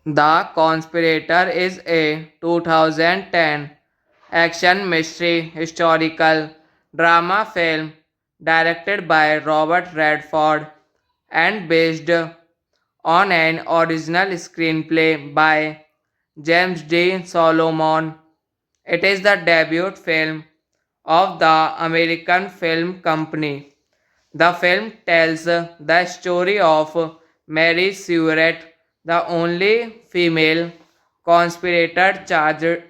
The Conspirator is a 2010 action mystery historical drama film directed by Robert Redford and based on an original screenplay by James D. Solomon. It is the debut film of the American Film Company. The film tells the story of Mary Stuart, the only female conspirator charged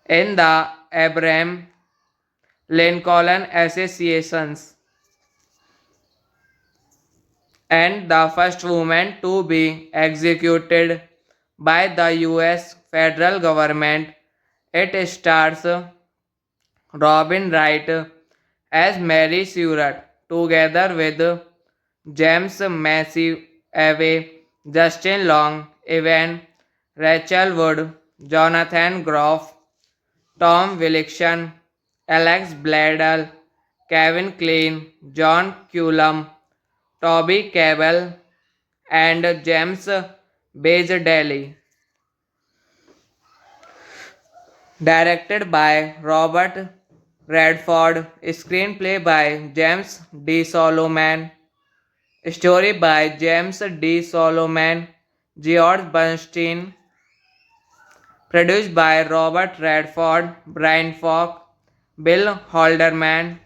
in the Abraham Lincoln assassinations and the first woman to be executed by the US federal government. It stars Robin Wright as Mary Stuart together with James McAvoy, Justin Long, Evan Rachel Wood, Jonathan Groff, Tom Wilkinson, Alex Bledel, Kevin Kline, John Cullum, Toby Cabell, and James Bazeldelli. Directed by Robert Redford, screenplay by James D. Solomon, story by James D. Solomon, George Bernstein, produced by Robert Redford, Brian Falk, Bill Halderman,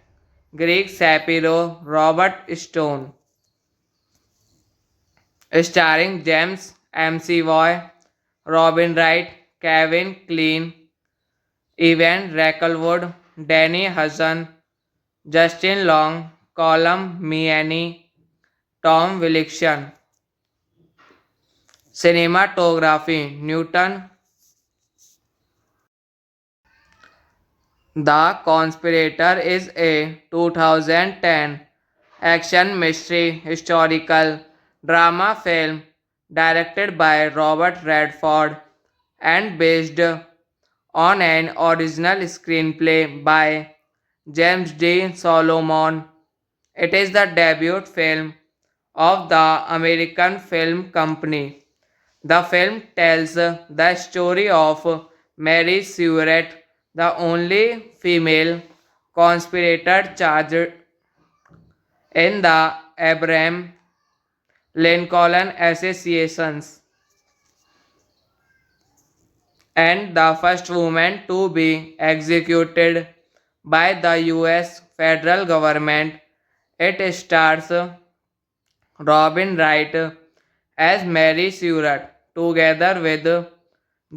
Greg Shapiro, Robert Stone, starring James McAvoy, Robin Wright, Kevin Kline, Evan Rackelwood, Danny Hudson, Justin Long, Colum Meaney, Tom Wilkinson. Cinematography Newton. The Conspirator is a 2010 action mystery historical drama film directed by Robert Redford and based on an original screenplay by James D. Solomon. It is the debut film of the American Film Company. The film tells the story of Mary Stuart, the only female conspirator charged in the Abraham Lincoln assassinations and the first woman to be executed by the US federal government. It stars Robin Wright as Mary Stuart together with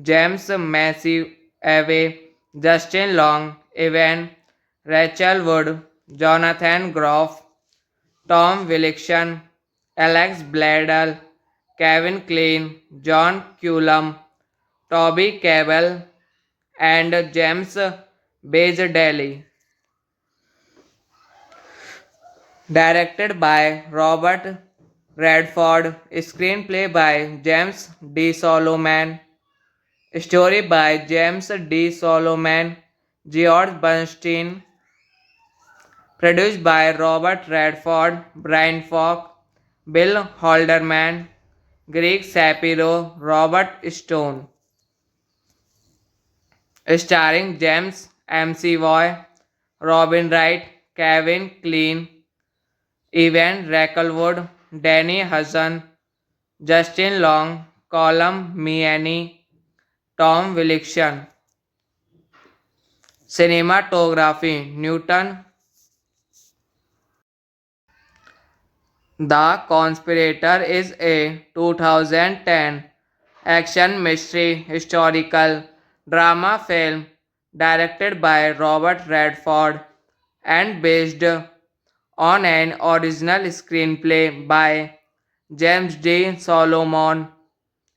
James McAvoy, Justin Long, Evan Rachel Wood, Jonathan Groff, Tom Wilkinson, Alex Bledel, Kevin Kline, John Cullum, Toby Cabell, and James based Delhi. Directed by Robert Redford. Screenplay by James D. Solomon. Story by James D. Solomon. George Bernstein. Produced by Robert Redford, Brian Falk, Bill Halderman, Greg Shapiro, Robert Stone. Starring James McAvoy, Robin Wright, Kevin Kline, Evan Rackelwood, Danny Hudson, Justin Long, Colum Meaney, Tom Wilkinson. Cinematography Newton. The Conspirator is a 2010 action mystery historical drama film directed by Robert Redford and based on an original screenplay by James D. Solomon.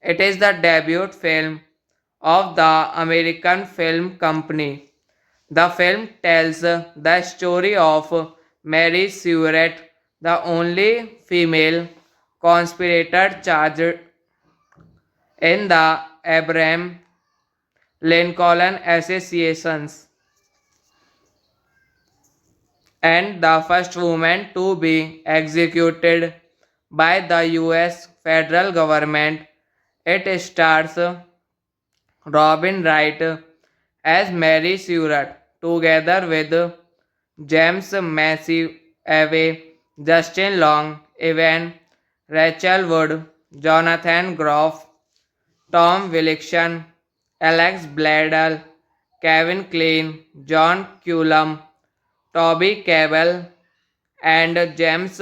It is the debut film of the American Film Company. The film tells the story of Mary Stuart, the only female conspirator charged in the Abraham Lincoln assassinations and the first woman to be executed by the US federal government. It stars Robin Wright as Mary Stuart together with James McAvoy, Justin Long, Evan Rachel Wood, Jonathan Groff, Tom Wilkinson, Alex Bledel, Kevin Kline, John Cullum, Toby Cabell, and James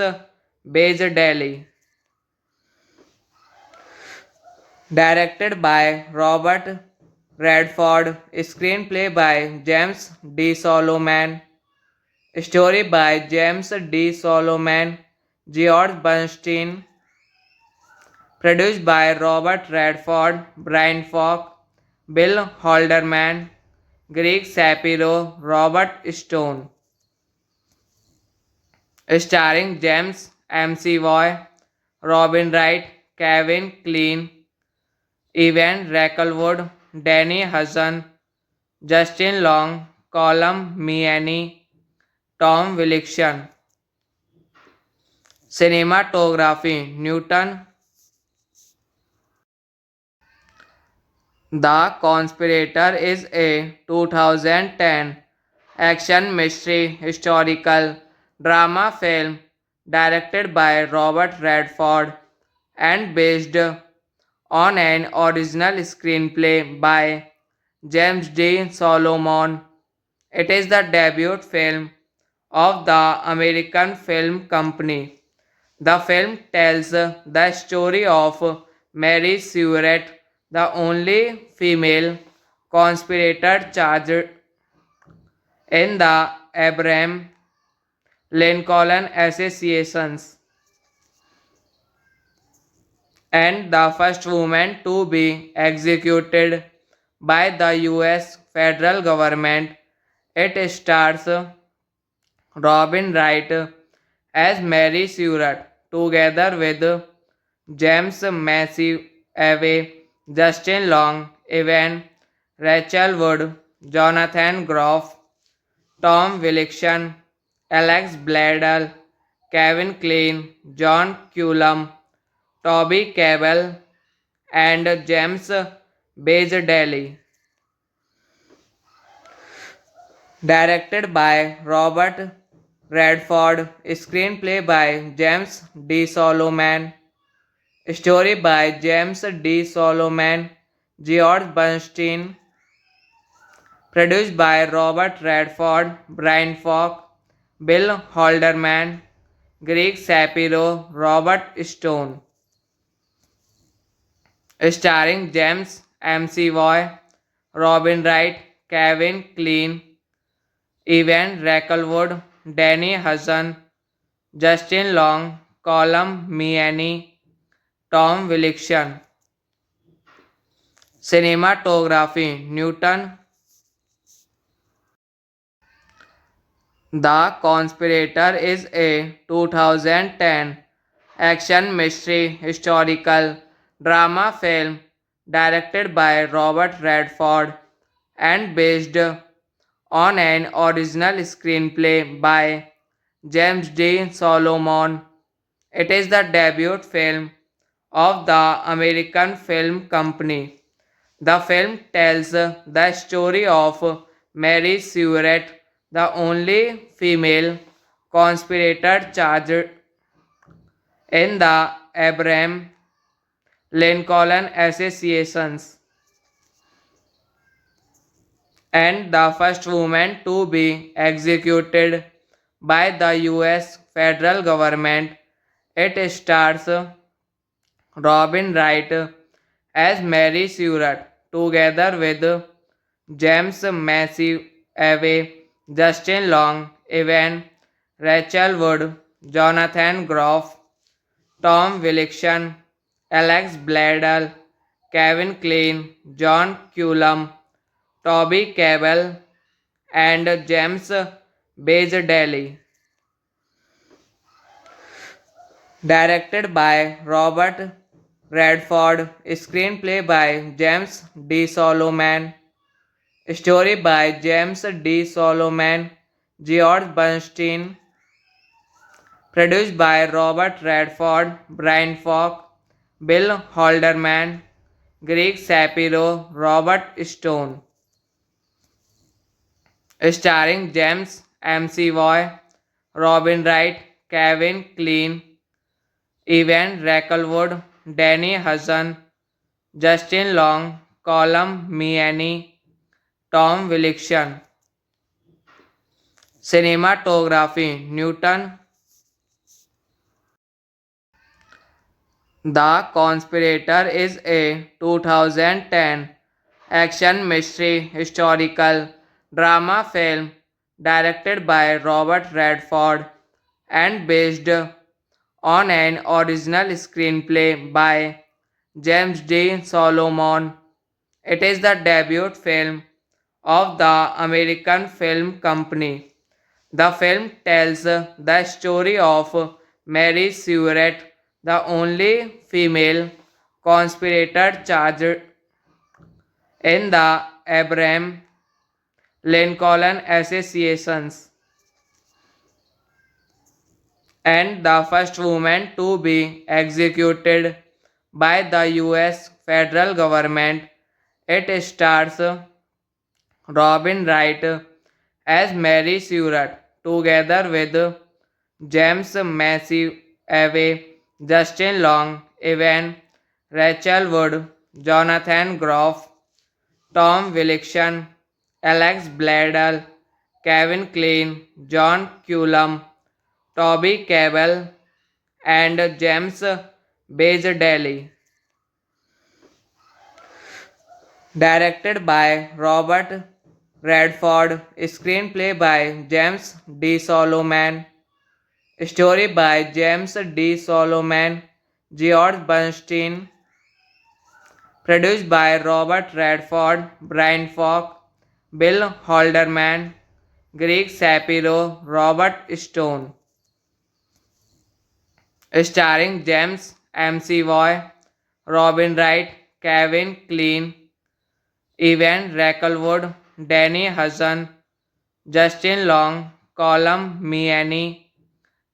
Bazeldelli. Directed by Robert Redford, screenplay by James D. Solomon, story by James D. Solomon, George Bernstein, produced by Robert Redford, Brian Falk, Bill Halderman, Greg Shapiro, Robert Stone. Starring James McAvoy, Robin Wright, Kevin Kline, Evan Rackelwood, Danny Hudson, Justin Long, Colum Meaney, Tom Wilkinson. Cinematography Newton. The Conspirator is a 2010 action mystery historical drama film directed by Robert Redford and based on an original screenplay by James D. Solomon. It is the debut film of the American Film Company. The film tells the story of Mary Stuart, the only female conspirator charged in the Abraham Lincoln assassinations and the first woman to be executed by the US federal government. It stars Robin Wright as Mary Stuart together with James McAvoy, Justin Long, Evan Rachel Wood, Jonathan Groff, Tom Wilkinson, Alex Bledel, Kevin Kline, John Cullum, Toby Cabell, and James Bazeldelli. Directed by Robert Redford, screenplay by James D. Solomon, story by James D. Solomon, George Bernstein, produced by Robert Redford, Brian Falk, Bill Halderman, Greg Shapiro, Robert Stone. Starring James McAvoy, Robin Wright, Kevin Kline, Evan Rackelwood, Danny Hudson, Justin Long, Colum Meaney, Tom Wilkinson. Cinematography Newton. The Conspirator is a 2010 action mystery historical drama film directed by Robert Redford and based on an original screenplay by James D. Solomon. It is the debut film of the American Film Company. The film tells the story of Mary Stuart, the only female conspirator charged in the Abraham Lincoln assassinations and the first woman to be executed by the US federal government. It stars Robin Wright as Mary Stuart together with James McAvoy, Justin Long, Evan Rachel Wood, Jonathan Groff, Tom Wilkinson, Alex Bledel, Kevin Kline, John Cullum, Toby Cabell, and James Bazeldelli. Directed by Robert Redford, screenplay by James D. Solomon, story by James D. Solomon, George Bernstein, produced by Robert Redford, Brian Falk, Bill Halderman, Greg Shapiro, Robert Stone, starring James McAvoy, Robin Wright, Kevin Kline, Evan Rackelwood, Danny Hudson, Justin Long, Colum Meaney, Tom Wilkinson. Cinematography Newton. The Conspirator is a 2010 action mystery historical drama film directed by Robert Redford and based on an original screenplay by James D. Solomon. It is the debut film of the American Film Company. The film tells the story of Mary Stuart, the only female conspirator charged in the Abraham Lincoln assassinations and the first woman to be executed by the US federal government. It stars Robin Wright as Mary Stuart together with James McAvoy, Justin Long, Evan Rachel Wood, Jonathan Groff, Tom Wilkinson, Alex Bledel, Kevin Kline, John Cullum, Toby Cabell, and James Bazeldelli. Directed by Robert Redford, screenplay by James D. Solomon, story by James D. Solomon, George Bernstein, produced by Robert Redford, Brian Falk, Bill Halderman, Greg Shapiro, Robert Stone, starring James McAvoy, Robin Wright, Kevin Kline, Evan Rackelwood, Danny Hudson, Justin Long, Colum Meaney,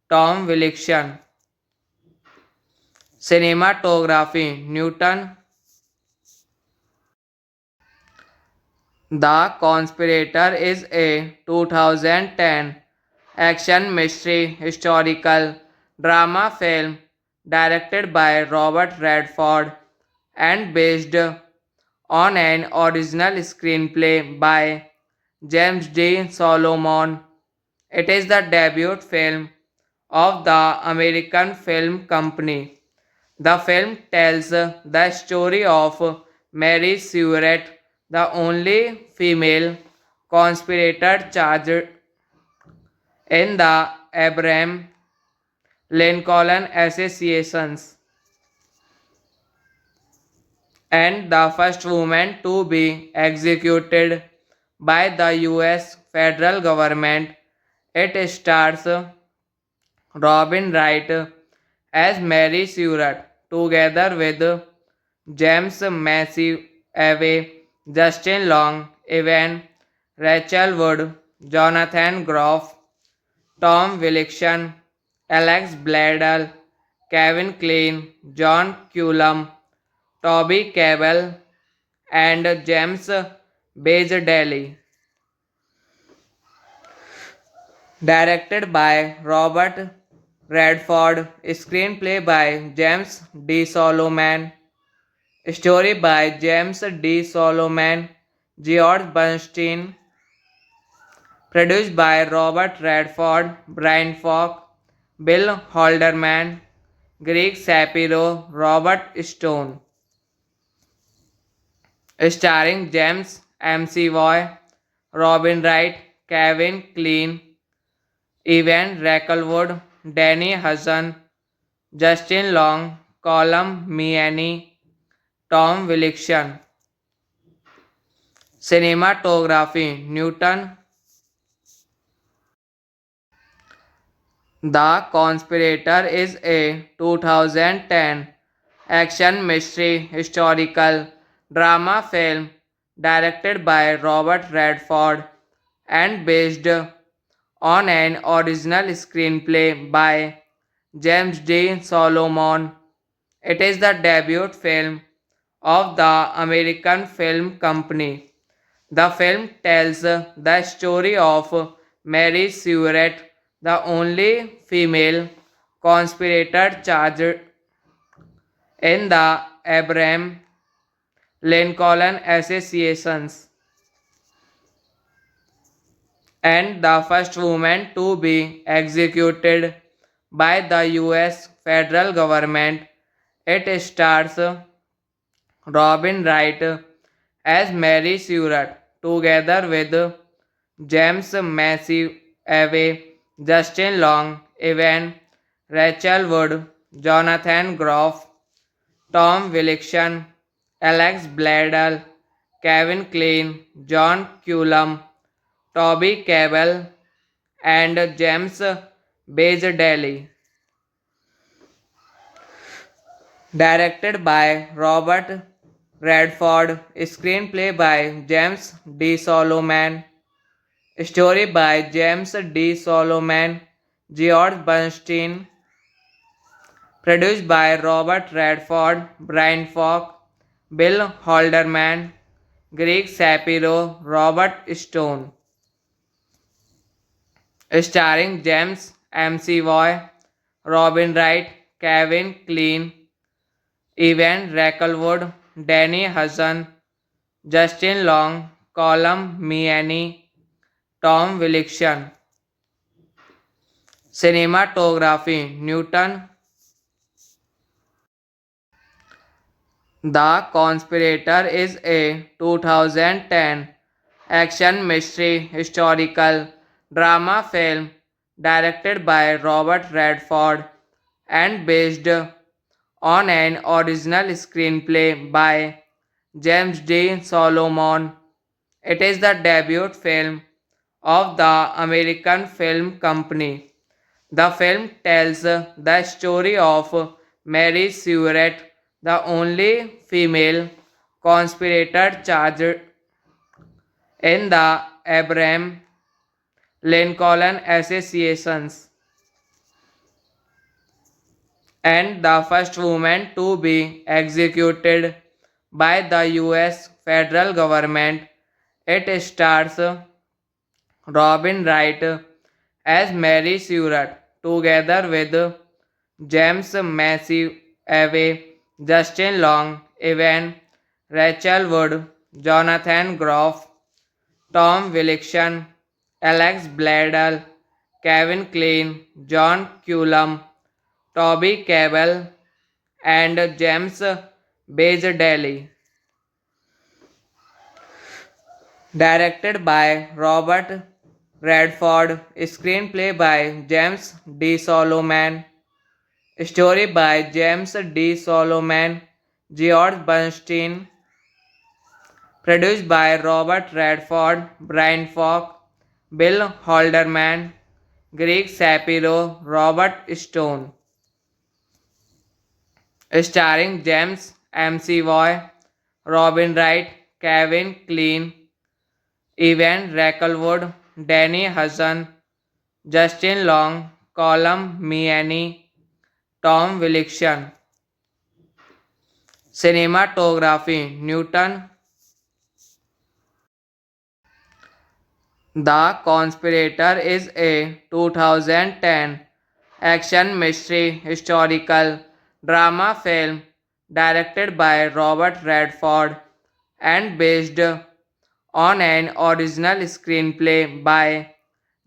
Tom Wilkinson. Cinematography Newton. The Conspirator is a 2010 action mystery historical drama film directed by Robert Redford and based on an original screenplay by James D. Solomon. It is the debut film of the American Film Company. The film tells the story of Mary Stuart, the only female conspirator charged in the Abraham Lincoln assassinations and the first woman to be executed by the US federal government. It stars Robin Wright as Mary Stewart together with James McAvoy, Justin Long, Evan Rachel Wood, Jonathan Groff, Tom Wilkinson, Alex Bladel, Kevin Kline, John Cullum, Toby Cabell, and James Bajadelli. Directed by Robert Redford, screenplay by James D. Solomon, story by James D. Solomon, George Bernstein, produced by Robert Redford, Brian Falk, Bill Halderman, Greg Shapiro, Robert Stone, starring James McAvoy, Robin Wright, Kevin Kline, Evan Rackelwood, Danny Hudson, Justin Long, Colum Meaney, Tom Wilkinson. Cinematography Newton. The Conspirator is a 2010 action mystery historical drama film directed by Robert Redford and based on an original screenplay by James D. Solomon. It is the debut film of the American Film Company. The film tells the story of Mary Stewart, the only female conspirator charged in the Abraham Lincoln assassinations and the first woman to be executed by the US federal government. It stars Robin Wright as Mary Stewart together with James McAvoy, Justin Long, Evan Rachel Wood, Jonathan Groff, Tom Wilkinson, Alex Bladel, Kevin Kline, John Cullum, Toby Cabell, and James Bajadelli. Directed by Robert Redford, screenplay by James D. Solomon, story by James D. Solomon, George Bernstein, produced by Robert Redford, Brian Falk, Bill Halderman, Greg Shapiro, Robert Stone, starring James McAvoy, Robin Wright, Kevin Kline, Evan Rackelwood, Danny Hudson, Justin Long, Colum Meaney, Tom Wilkinson. Cinematography Newton. The Conspirator is a 2010 action mystery historical drama film directed by Robert Redford and based on an original screenplay by James D. Solomon. It is the debut film of the American Film Company. The film tells the story of Mary Stewart, the only female conspirator charged in the Abraham Lincoln assassinations and the first woman to be executed by the US federal government. It stars Robin Wright as Mary Stewart together with James McAvoy, Justin Long, Evan Rachel Wood, Jonathan Groff, Tom Wilkinson, Alex Bladel, Kevin Kline, John Cullum, Toby Cabell, and James Bajadelli. Directed by Robert Redford, screenplay by James D. Solomon, story by James D. Solomon, George Bernstein, produced by Robert Redford, Brian Falk, Bill Halderman, Greg Shapiro, Robert Stone. Starring James McAvoy, Robin Wright, Kevin Kline, Evan Rackelwood, Danny Hudson, Justin Long, Colm Meaney, Tom Wilkinson. Cinematography Newton. The Conspirator is a 2010 action mystery historical drama film directed by Robert Redford and based on an original screenplay by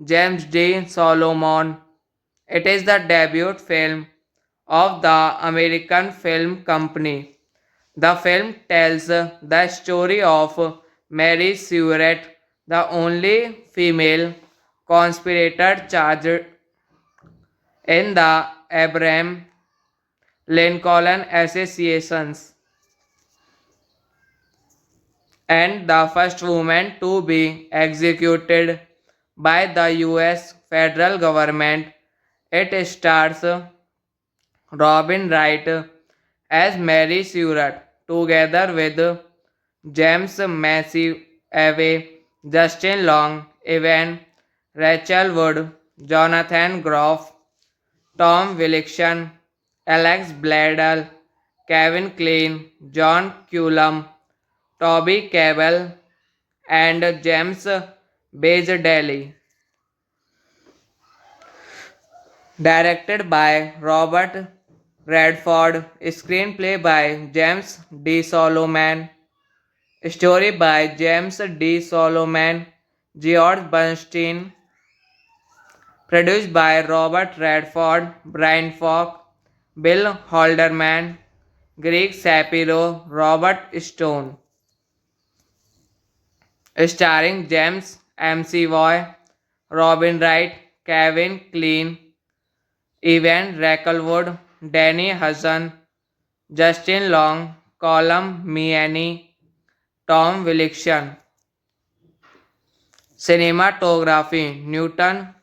James D. Solomon. It is the debut film of the American Film Company. The film tells the story of Mary Stuart, the only female conspirator charged in the Abraham Lincoln assassinations and the first woman to be executed by the US federal government. It stars Robin Wright as Mary Stuart together with James McAvoy, Justin Long, Evan Rachel Wood, Jonathan Groff, Tom Wilkinson, Alex Bledel, Kevin Kline, John Cullum, Toby Cabell, and James Bazeldelli. Directed by Robert Redford, screenplay by James D. Solomon, story by James D. Solomon, George Bernstein, produced by Robert Redford, Brian Falk, Bill Halderman, Greg Shapiro, Robert Stone, starring James McAvoy, Robin Wright, Kevin Kline, Evan Rackelwood, Danny Hudson, Justin Long, Colm Meaney, Tom Wilkinson. Cinematography Newton.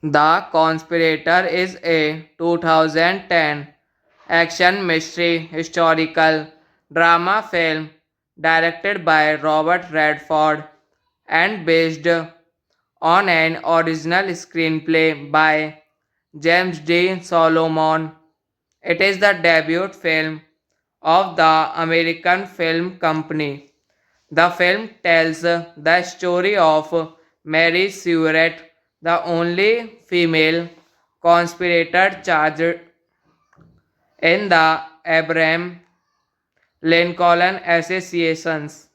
The Conspirator is a 2010 action mystery historical drama film directed by Robert Redford and based on an original screenplay by James D. Solomon. It is the debut film of the American Film Company. The film tells the story of Mary Stuart, the only female conspirator charged in the Abraham Lincoln assassinations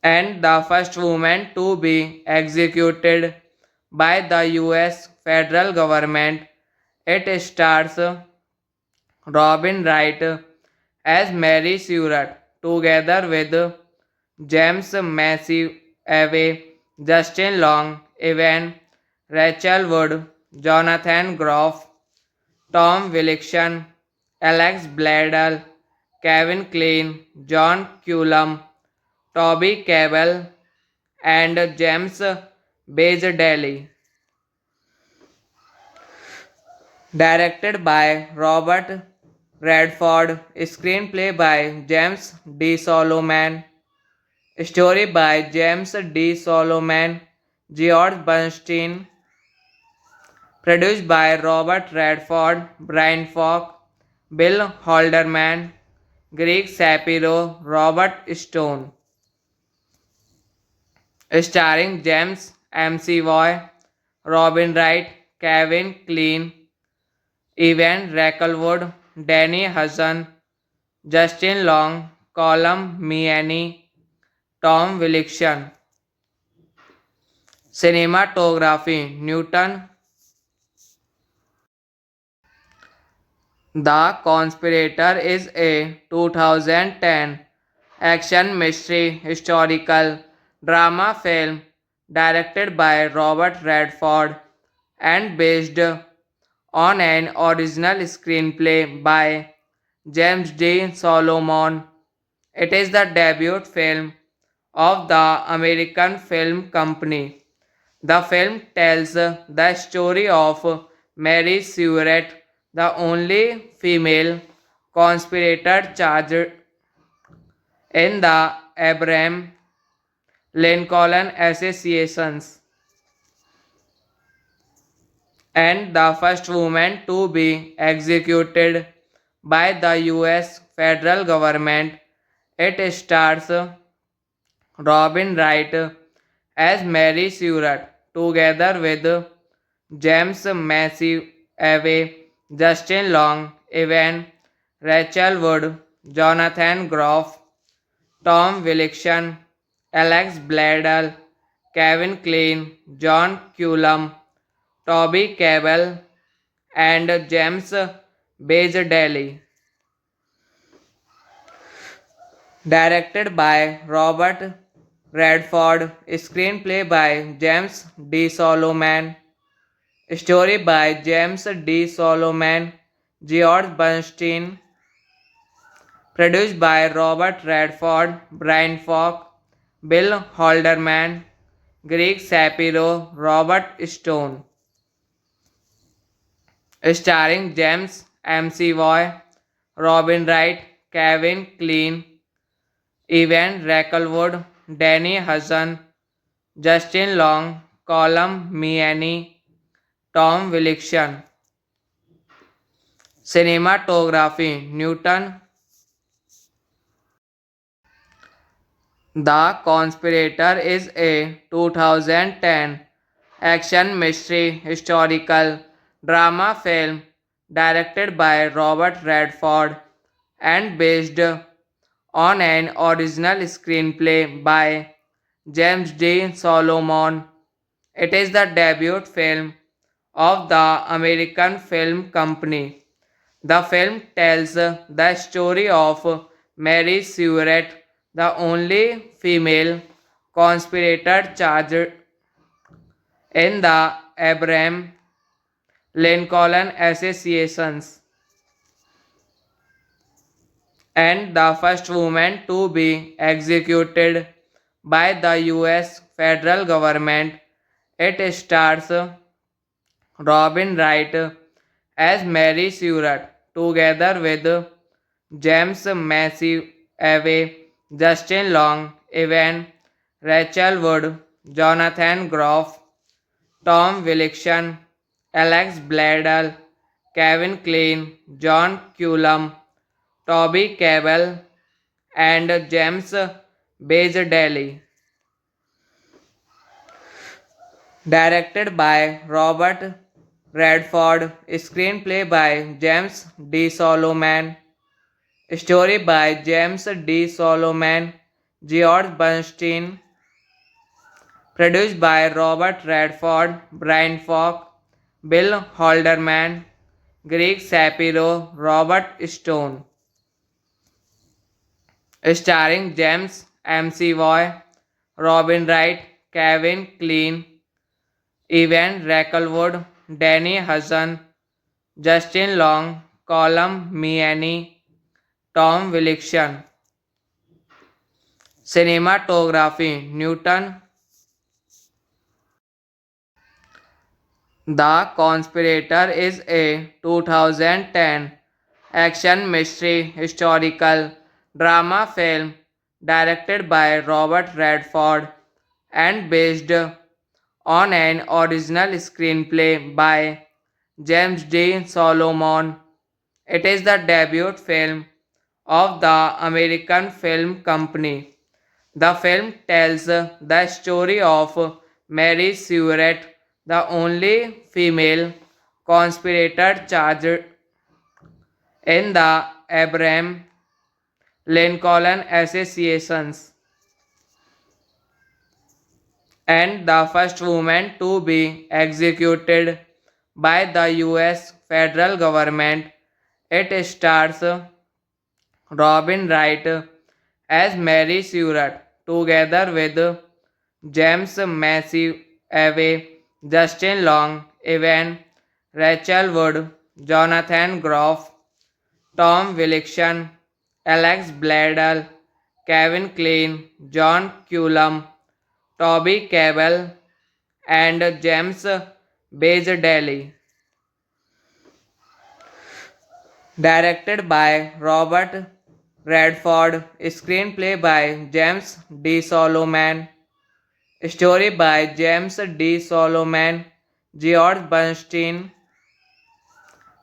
and the first woman to be executed by the US federal government. It stars Robin Wright as Mary Stuart together with James McAvoy, Justin Long, Evan Rachel Wood, Jonathan Groff, Tom Wilkinson, Alex Bledel, Kevin Kline, John Cullum, Toby Cabell, and James Bazeldelli. Directed by Robert Redford, screenplay by James D. Solomon, story by James D. Solomon, George Bernstein, produced by Robert Redford, Brian Falk, Bill Halderman, Greg Shapiro, Robert Stone, starring James McAvoy, Robin Wright, Kevin Kline, Evan Rackelwood, Danny Hudson, Justin Long, Colm Meaney, Tom Wilkinson. Cinematography Newton. The Conspirator is a 2010 action mystery historical drama film directed by Robert Redford and based on an original screenplay by James D. Solomon. It is the debut film of the American Film Company. The film tells the story of Mary Stuart, the only female conspirator charged in the Abraham Lincoln assassinations and the first woman to be executed by the US federal government. It stars Robin Wright as Mary Stuart together with James McAvoy, Justin Long, Evan Rachel Wood, Jonathan Groff, Tom Wilkinson, Alex Bledel, Kevin Kline, John Cullum, Toby Cabell, and James Bajardelli. Directed by Robert Redford, screenplay by James D. Solomon, story by James D. Solomon, George Bernstein, produced by Robert Redford, Brian Falk, Bill Halderman, Greg Shapiro, Robert Stone, starring James McAvoy, Robin Wright, Kevin Kline, Evan Rackelwood, Danny Hudson, Justin Long, Colum Meaney, Tom Wilkinson. Cinematography Newton. The Conspirator is a 2010 action mystery historical drama film directed by Robert Redford and based on an original screenplay by James D. Solomon. It is the debut film of the American Film Company. The film tells the story of Mary Stuart, the only female conspirator charged in the Abraham Lincoln assassinations and the first woman to be executed by the US federal government. It stars Robin Wright as Mary Stuart together with James McAvoy, Justin Long, Evan Rachel Wood, Jonathan Groff, Tom Wilkinson, Alex Bledel, Kevin Kline, John Cullum, Toby Cabell, and James Bajardelli. Directed by Robert Redford, screenplay by James D. Solomon, story by James D. Solomon, George Bernstein, produced by Robert Redford, Brian Falk, Bill Halderman, Greg Shapiro, Robert Stone, starring James McAvoy, Robin Wright, Kevin Kline, Evan Rackelwood, Danny Hudson, Justin Long, Colum Meaney, Tom Wilkinson. Cinematography Newton. The Conspirator is a 2010 action mystery historical drama film directed by Robert Redford and based on an original screenplay by James D. Solomon. It is the debut film of the American Film Company. The film tells the story of Mary Stuart, the only female conspirator charged in the Abraham Lincoln assassinations and the first woman to be executed by the US federal government. It stars Robin Wright as Mary Stuart together with James McAvoy, Justin Long, Evan Rachel Wood, Jonathan Groff, Tom Wilkinson, Alex Bledel, Kevin Kline, John Cullum, Toby Cabell, and James Bazelli. Directed by Robert Redford, screenplay by James D. Solomon, story by James D. Solomon, George Bernstein,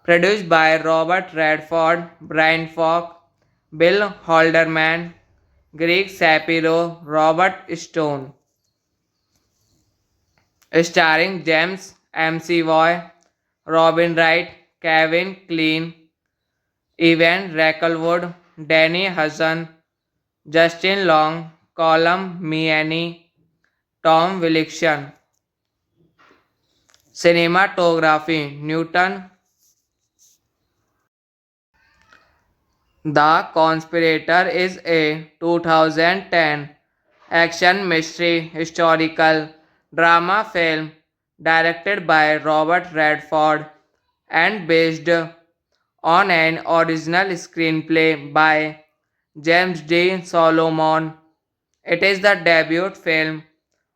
produced by Robert Redford, Brian Falk, Bill Halderman, Greg Shapiro, Robert Stone, starring James McAvoy, Robin Wright, Kevin Kline, Evan Rackelwood, Danny Hudson, Justin Long, Colum Meaney, Tom Wilkinson. Cinematography Newton. The Conspirator is a 2010 action mystery historical drama film directed by Robert Redford and based on an original screenplay by James D. Solomon. It is the debut film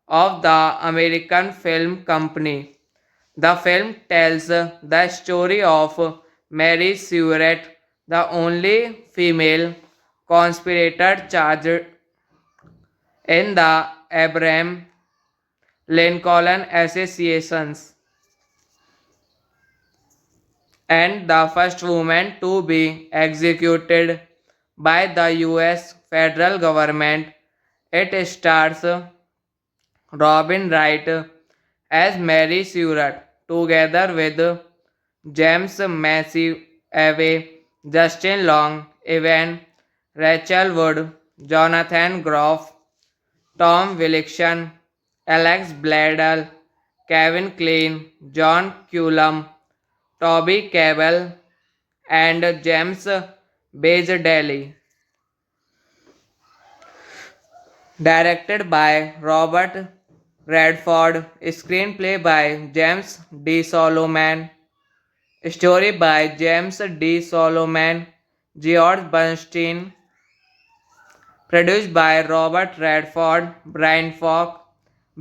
of the American Film Company. The film tells the story of Mary Stuart, the only female conspirator charged in the Abraham Lincoln assassinations and the first woman to be executed by the US federal government. It stars Robin Wright as Mary Stuart together with James McAvoy, Justin Long, Evan Rachel Wood, Jonathan Groff, Tom Wilkinson, Alex Bledel, Kevin Kline, John Cullum, Toby Cabell, and James Bazelli. Directed by Robert Redford, screenplay by James D. Solomon, story by James D. Solomon, George Bernstein, produced by Robert Redford, Brian Falk,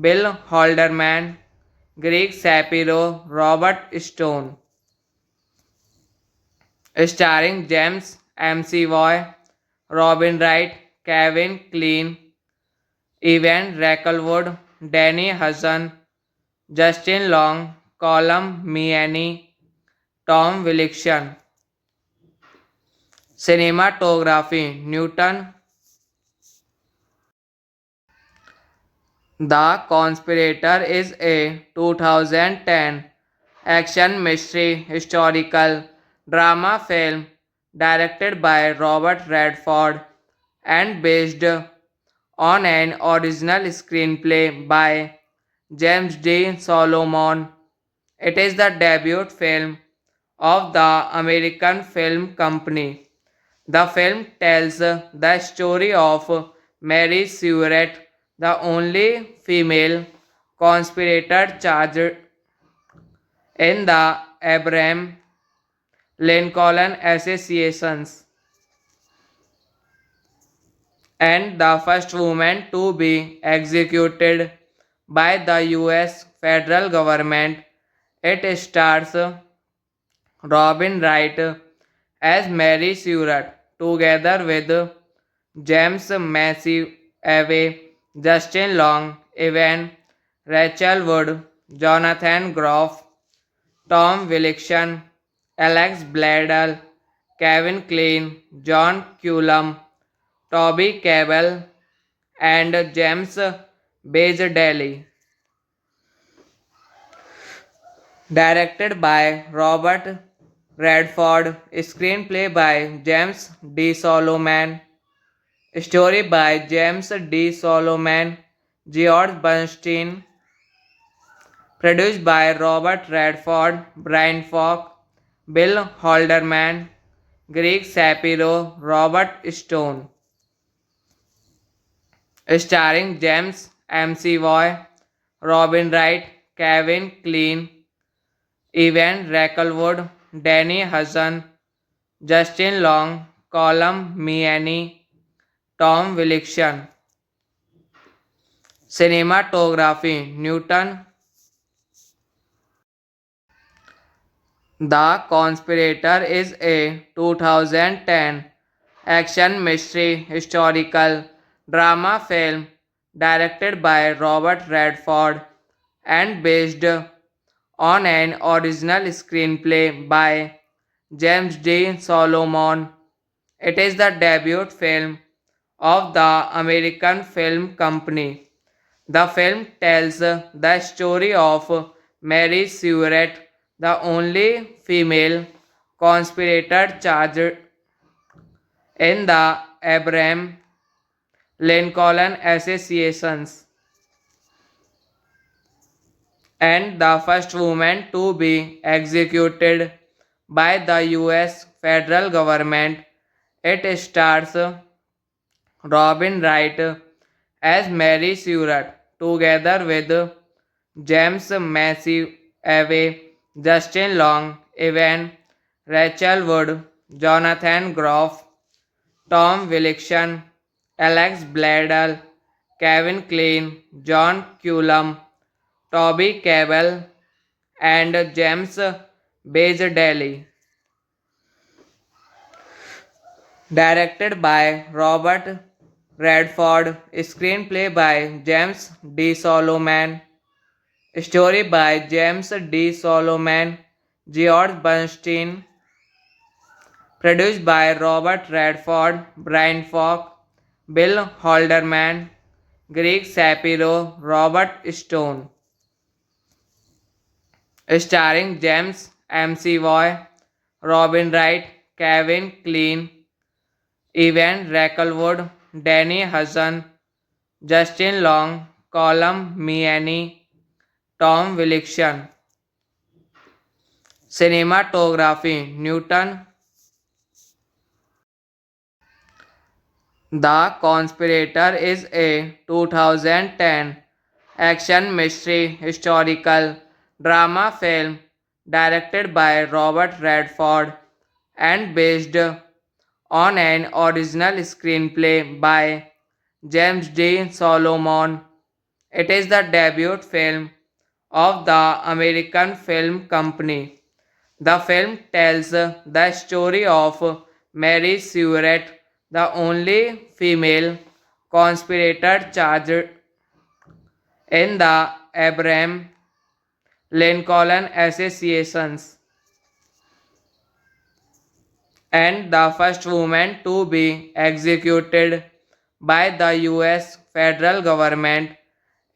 Bill Halderman, Greg Shapiro, Robert Stone, starring James McAvoy, Robin Wright, Kevin Kline, Evan Rackelwood, Danny Hudson, Justin Long, Colum Meaney, Tom Wilkinson. Cinematography Newton. The Conspirator is a 2010 action mystery historical drama film directed by Robert Redford and based on an original screenplay by James D. Solomon. It is the debut film of the American Film Company. The film tells the story of Mary Stuart, the only female conspirator charged in the Abraham Lincoln assassinations and the first woman to be executed by the US federal government. It stars Robin Wright as Mary Stuart together with James McAvoy, Justin Long, Evan Rachel Wood, Jonathan Groff, Tom Wilkinson, Alex Bledel, Kevin Kline, John Cullum, Toby Cabell, and James Bazelli. Directed by Robert Redford, screenplay by James D. Solomon, story by James D. Solomon, George Bernstein, produced by Robert Redford, Brian Falk, Bill Halderman, Greg Shapiro, Robert Stone, starring James McAvoy, Robin Wright, Kevin Kline, Evan Rackelwood, Danny Hudson, Justin Long, Colum Meaney, Tom Wilkinson. Cinematography Newton. The Conspirator is a 2010 action mystery historical drama film directed by Robert Redford and based on an original screenplay by James D. Solomon. It is the debut film of the American Film Company. The film tells the story of Mary Stuart, the only female conspirator charged in the Abraham Lincoln assassinations and the first woman to be executed by the US federal government. It stars Robin Wright as Mary Stuart together with James McAvoy, Justin Long, Evan Rachel Wood, Jonathan Groff, Tom Wilkinson, Alex Bledel, Kevin Kline, John Cullum, Toby Cabell, and James Bazeldelli. Directed by Robert Redford, screenplay by James D. Solomon, story by James D. Solomon, George Bernstein, produced by Robert Redford, Brian Falk, Bill Halderman, Greg Shapiro, Robert Stone, starring James McAvoy, Robin Wright, Kevin Kline, Evan Rackelwood, Danny Hudson, Justin Long, Colum Meaney, Tom Wilkinson. Cinematography Newton. The Conspirator is a 2010 action mystery historical drama film directed by Robert Redford and based on an original screenplay by James D. Solomon. It is the debut film of the American Film Company. The film tells the story of Mary Stuart, the only female conspirator charged in the Abraham. Lincoln assassinations, and the first woman to be executed by the US federal government.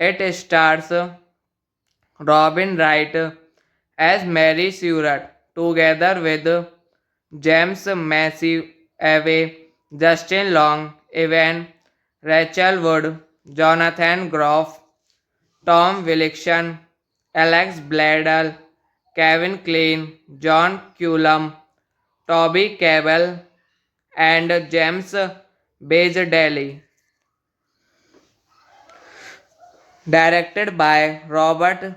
It stars Robin Wright as Mary Stuart together with James D. Solomon. It stars Robin Wright as Mary Stuart together with James D. Solomon, Evan Rachel Wood, Jonathan Groff, Tom Wilkinson, Cinematography Newton. The Conspirator is a 2010 action mystery historical drama film directed by Robert Redford and based on an original screenplay by James D. Solomon. It is the debut film of the American Film Company. The film tells the story of Mary Stuart, the only female conspirator charged in the Abraham and the first woman to be executed by the US federal government. It stars Robin Wright as Mary Stuart together with James McAvoy, Justin Long, Evan Rachel Wood, Jonathan Groff, Tom Wilkinson, Alex Bledel, Kevin Kline, John Cullum, Toby Cabell, and James Bazeldelli. Directed by Robert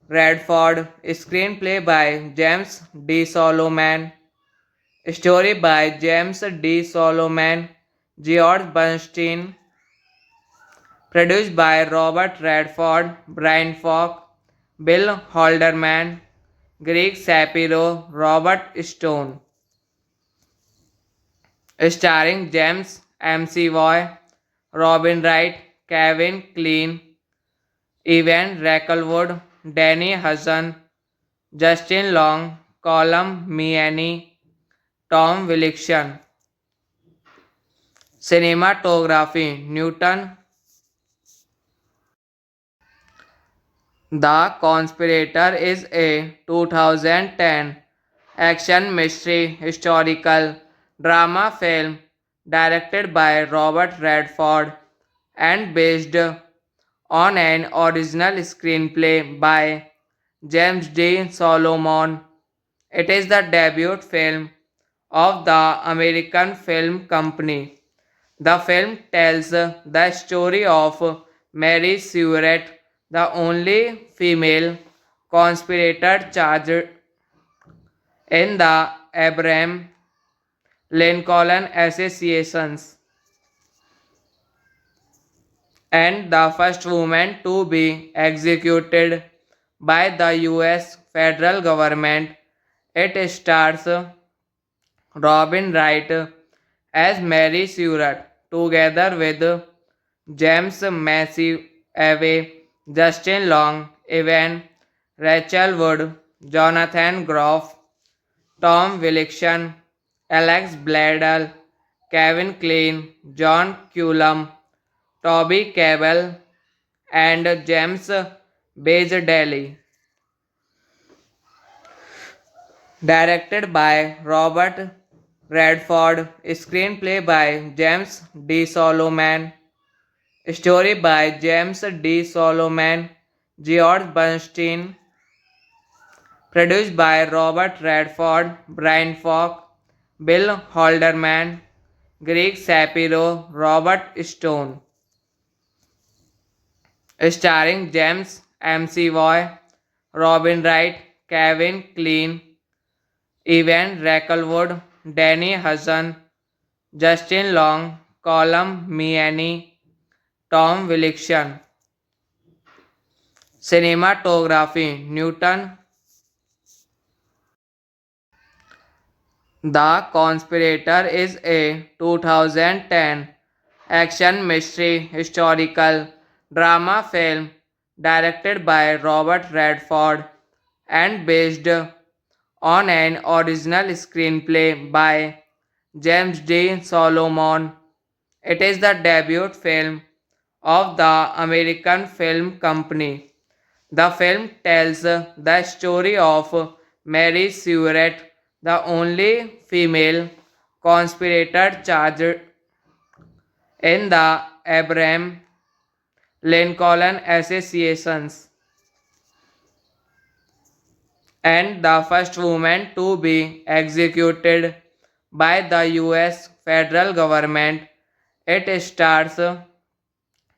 Redford, screenplay by James D. Solomon, story by James D. Solomon, George Bernstein, produced by Robert Redford, Brian Falk, Bill Halderman, Greg Shapiro, Robert Stone, starring James McAvoy, Robin Wright, Kevin Kline, Evan Rackelwood, Danny Hudson, Justin Long, Colum Meaney, Tom Wilkinson. Cinematography Newton. The Conspirator is a 2010 action mystery historical drama film directed by Robert Redford and based on an original screenplay by James D. Solomon. It is the debut film of the American Film Company. The film tells the story of Mary Stuart, the only female conspirator charged in the Abraham Lincoln assassinations and the first woman to be executed by the US federal government. It stars Robin Wright as Mary Stewart together with James McAvoy, Justin Long, Evan Rachel Wood, Jonathan Groff, Tom Wilkinson, Alex Bledel, Kevin Kline, John Cullum, Toby Cabell, and James Bazeldelli. Directed by Robert Redford, screenplay by James D. Solomon, story by James D. Solomon, George Bernstein, produced by Robert Redford, Brian Falk, Bill Halderman, Greg Shapiro, Robert Stone, starring James McAvoy, Robin Wright, Kevin Kline, Evan Rackelwood, Danny Hudson, Justin Long, Colum Meaney, Tom Wilkinson. Cinematography Newton. The Conspirator is a 2010 action mystery historical drama film directed by Robert Redford and based on an original screenplay by James D. Solomon. It is the debut film of the American Film Company. The film tells the story of Mary Stewart, the only female conspirator charged in the Abraham Lincoln assassinations and the first woman to be executed by the US federal government. It stars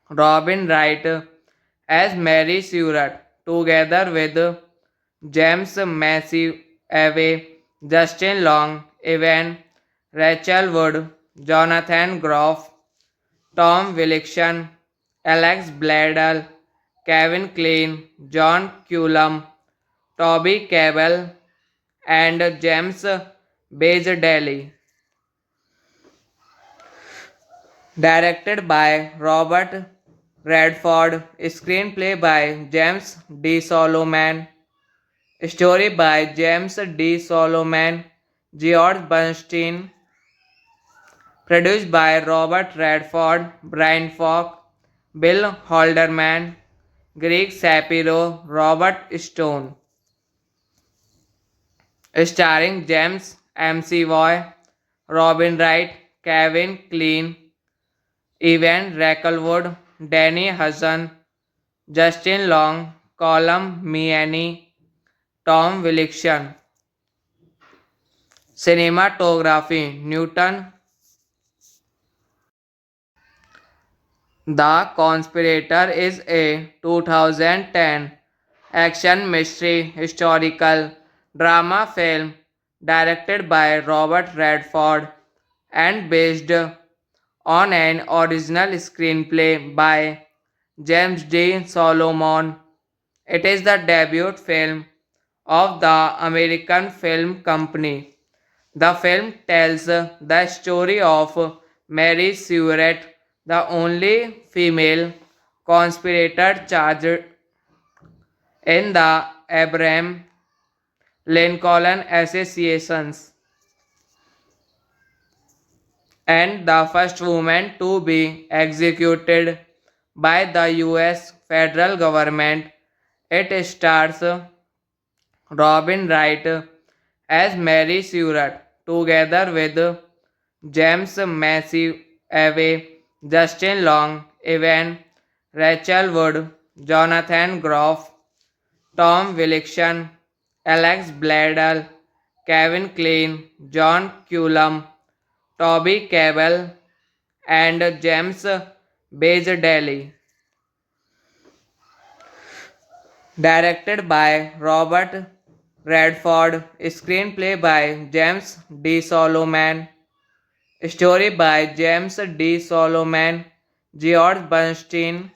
Robin Wright as Mary Stewart together with James McAvoy, Justin Long, Evan Rachel Wood, Jonathan Groff, Tom Wilkinson, Alex Bledel, Kevin Kline, John Cullum, Toby Cabell, and James Bazeldelli. Directed by Robert Redford, screenplay by James D. Solomon, story by James D. Solomon, George Bernstein, produced by Robert Redford, Brian Falk, Bill Halderman, Greg Shapiro, Robert Stone, starring James McAvoy, Robin Wright, Kevin Kline, Evan Rackelwood, Danny Hudson, Justin Long, Colum Meaney, Tom Wilkinson. Cinematography Newton. The Conspirator is a 2010 action mystery historical drama film directed by Robert Redford and based on an original screenplay by James D. Solomon. It is the debut film of the American Film Company. The film tells the story of Mary Stewart, the only female conspirator charged in the Abraham Lincoln assassinations and the first woman to be executed by the US federal government. It stars Robin Wright as Mary Stewart together with James McAvoy, Justin Long, Evan Rachel Wood, Jonathan Groff, Tom Wilkinson, Alex Bledel, Kevin Kline, John Cullum, Toby Cabell, and James Bazeldelli. Directed by Robert Redford, screenplay by James D. Solomon, story by James D. Solomon, George Bernstein.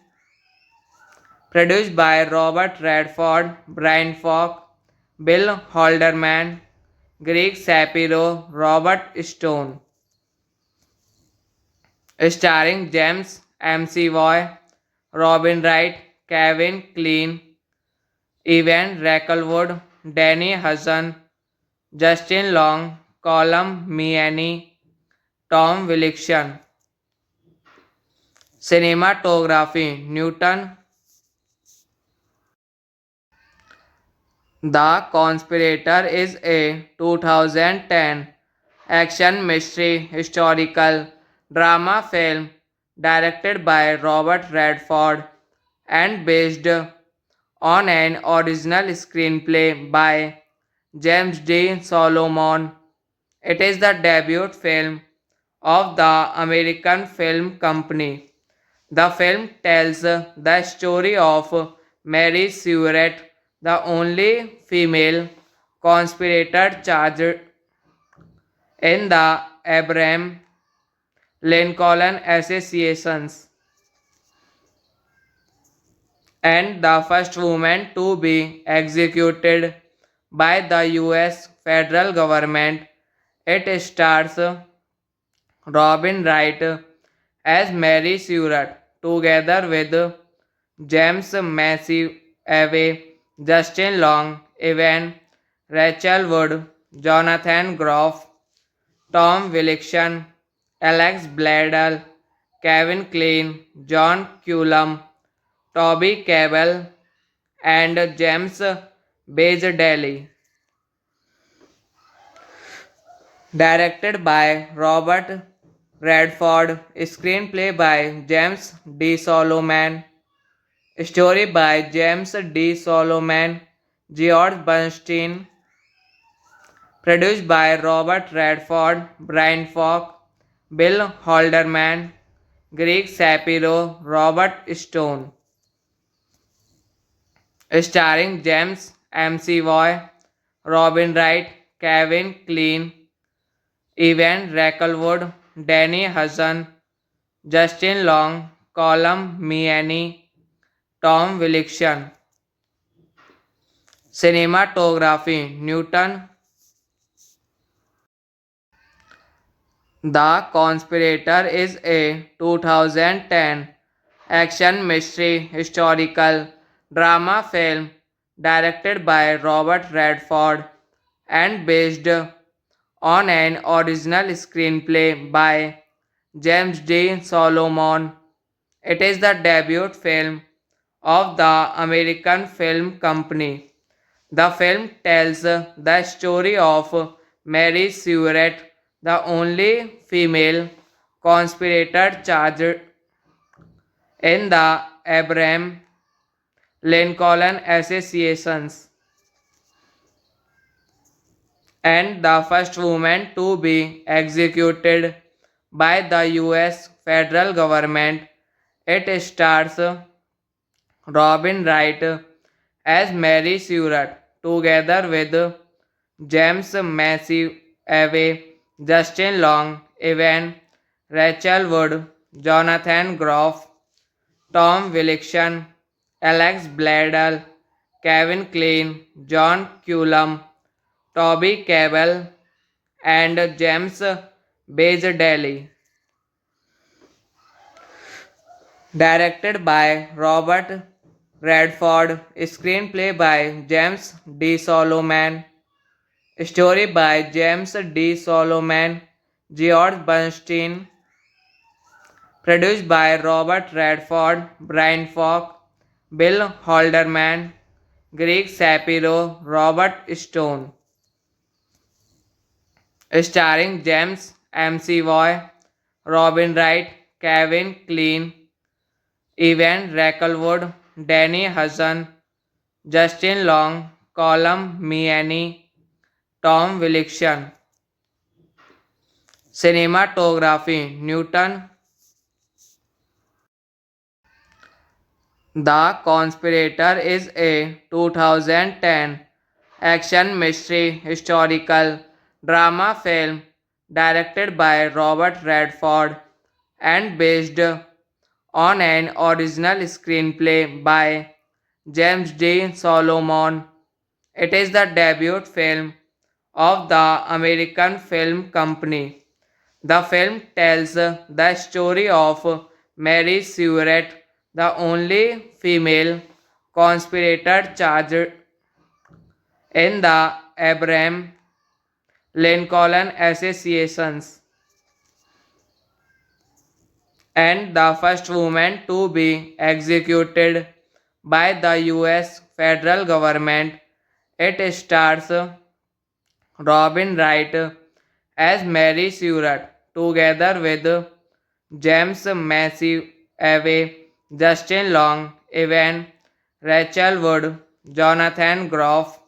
Produced by Robert Redford, Brian Falk, Bill Halderman, Greg Shapiro, Robert Stone. Starring James McAvoy, Robin Wright, Kevin Kline, Evan Rackelwood, Danny Hudson, Justin Long, Colm Meaney, Tom Wilkinson. Cinematography Newton. The Conspirator is a 2010 action mystery historical drama film directed by Robert Redford and based on an original screenplay by James D. Solomon. It is the debut film of the American Film Company. The film tells the story of Mary Stuart, the only female conspirator charged in the Abraham Lincoln assassinations and the first woman to be executed by the US federal government. It stars Robin Wright as Mary Stuart together with James McAvoy, Justin Long, Evan Rachel Wood, Jonathan Groff, Tom Wilkinson, Alex Bledel, Kevin Kline, John Cullum, Toby Cabell, and James Bazeldelli. Directed by Robert Redford, screenplay by James D. Solomon, story by James D. Solomon, George Bernstein, produced by Robert Redford, Brian Falk, Bill Halderman, Greg Shapiro, Robert Stone. Starring James McAvoy, Robin Wright, Kevin Kline, Evan Rackelwood, Danny Hudson, Justin Long, Colm Meaney, Tom Wilkinson. Cinematography Newton. The Conspirator is a 2010 action mystery historical drama film directed by Robert Redford and based on an original screenplay by James D. Solomon. It is the debut film of the American Film Company. The film tells the story of Mary Stuart, the only female conspirator charged in the Abraham Lincoln assassinations and the first woman to be executed by the US federal government. It stars Robin Wright as Mary Stuart together with James McAvoy, Justin Long, Evan Rachel Wood, Jonathan Groff, Tom Wilkinson, Alex Bledel, Kevin Kline, John Cullum, Toby Cabell, and James Bazeldelli. Directed by Robert Redford, screenplay by James D. Solomon, story by James D. Solomon, George Bernstein, produced by Robert Redford, Brian Falk, Bill Halderman, Greg Shapiro, Robert Stone. Starring James McAvoy, Robin Wright, Kevin Kline, Evan Rackelwood, Danny Hudson, Justin Long, Colm Meaney, Tom Wilkinson. Cinematography Newton. The Conspirator is a 2010 action mystery historical drama film directed by Robert Redford and based on an original screenplay by James D. Solomon. It is the debut film of the American Film Company. The film tells the story of Mary Stuart, the only female conspirator charged in the Abraham Lincoln assassinations and the first woman to be executed by the US federal government. It stars Robin Wright as Mary Stuart together with James McAvoy, Justin Long, Evan Rachel Wood, Jonathan Groff,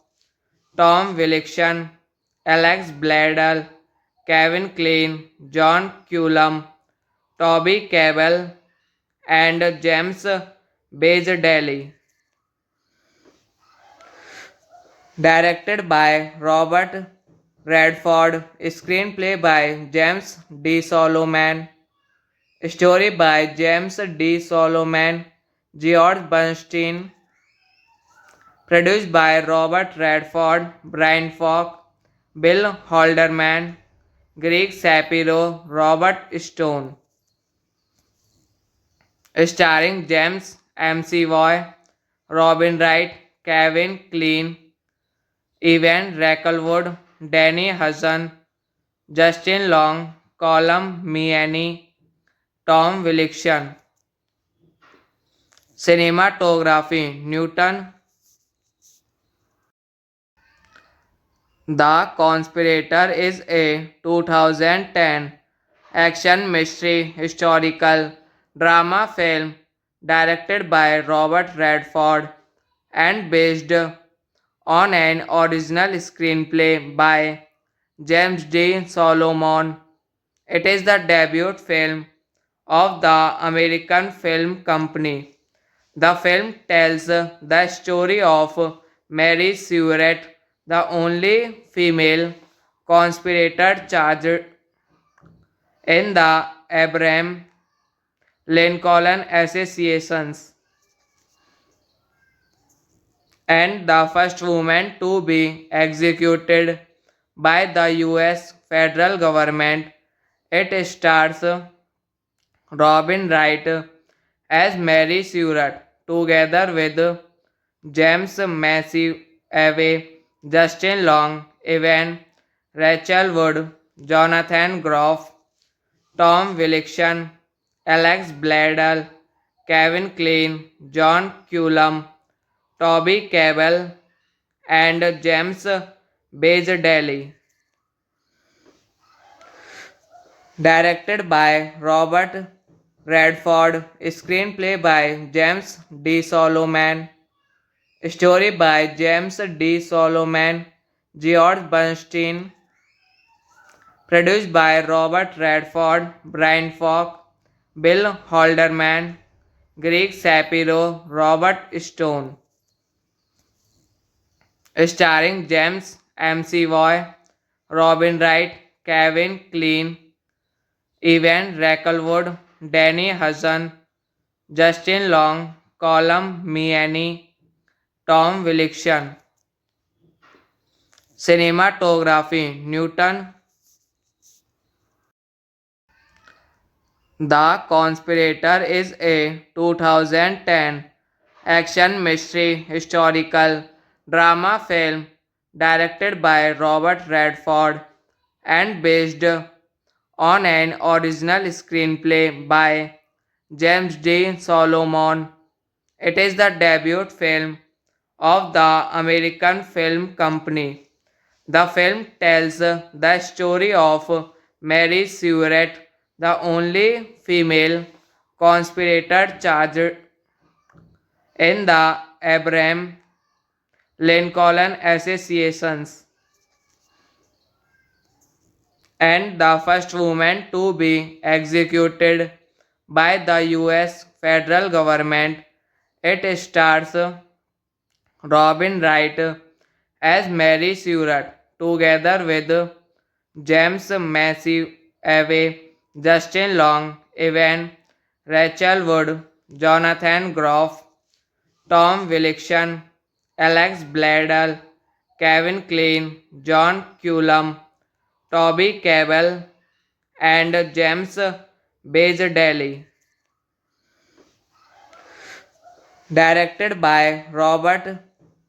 Tom Wilkinson, Alex Bledel, Kevin Kline, John Cullum, Toby Cabell, and James Bazeldelli. Directed by Robert Redford, screenplay by James D. Solomon, story by James D. Solomon, George Bernstein, produced by Robert Redford, Brian Falk, Bill Halderman, Greg Shapiro, Robert Stone, starring James McAvoy, Robin Wright, Kevin Kline, Evan Rackelwood, Danny Hudson, Justin Long, Colum Meaney, Tom Wilkinson. Cinematography Newton. The Conspirator is a 2010 action mystery historical drama film directed by Robert Redford and based on an original screenplay by James D. Solomon. It is the debut film of the American Film Company. The film tells the story of Mary Stuart, the only female conspirator charged in the Abraham Lincoln assassinations and the first woman to be executed by the US federal government. It stars Robin Wright as Mary Stuart together with James McAvoy, Justin Long, Evan Rachel Wood, Jonathan Groff, Tom Wilkinson, Alex Bledel, Kevin Kline, John Cullum, Toby Cabell, and James Bazeldelli. Directed by Robert Redford, screenplay by James D. Solomon, story by James D. Solomon, George Bernstein, produced by Robert Redford, Brian Falk, Bill Halderman, Greg Shapiro, Robert Stone, starring James McAvoy, Robin Wright, Kevin Kline, Evan Rackelwood, Danny Hudson, Justin Long, Colum Meaney, Tom Wilkinson. Cinematography Newton. The Conspirator is a 2010 action mystery historical drama film directed by Robert Redford and based on an original screenplay by James D. Solomon. It is the debut film of the American Film Company. The film tells the story of Mary Stuart, the only female conspirator charged in the Abraham Lincoln assassinations and the first woman to be executed by the US federal government. It stars Robin Wright as Mary Stuart together with James McAvoy, Justin Long, Evan Rachel Wood, Jonathan Groff, Tom Wilkinson, Alex Bladel, Kevin Kline, John Cullum, Toby Cabell, and James Bazeldelli. Directed by Robert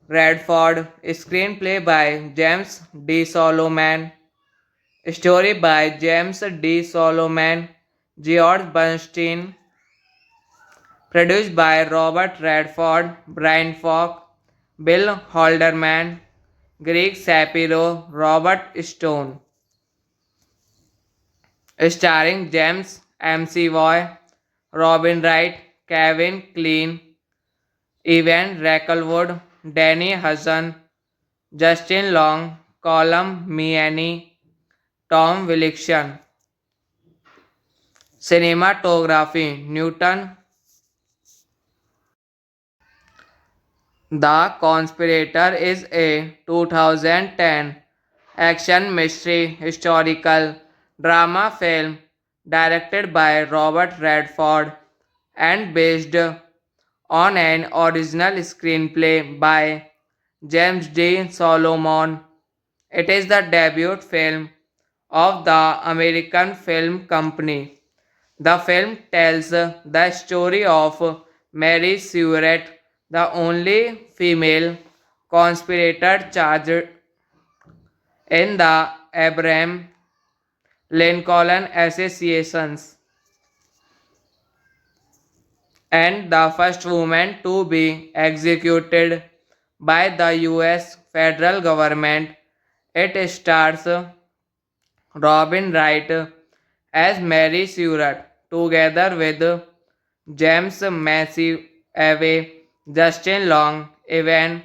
Redford, screenplay by James D. Solomon, story by James D. Solomon, George Bernstein, produced by Robert Redford, Brian Falk, Bill Halderman, Greg Shapiro, Robert Stone, starring James McAvoy, Robin Wright, Kevin Kline, Evan Rackelwood, Danny Hudson, Justin Long, Colum Meaney, Tom Wilkinson. Cinematography Newton. The Conspirator is a 2010 action mystery historical drama film directed by Robert Redford and based on an original screenplay by James D. Solomon. It is the debut film of the American Film Company. The film tells the story of Mary Stuart, the only female conspirator charged in the Abraham Lincoln assassinations and the first woman to be executed by the US federal government. It stars Robin Wright as Mary Stuart together with James McAvoy, Justin Long, Evan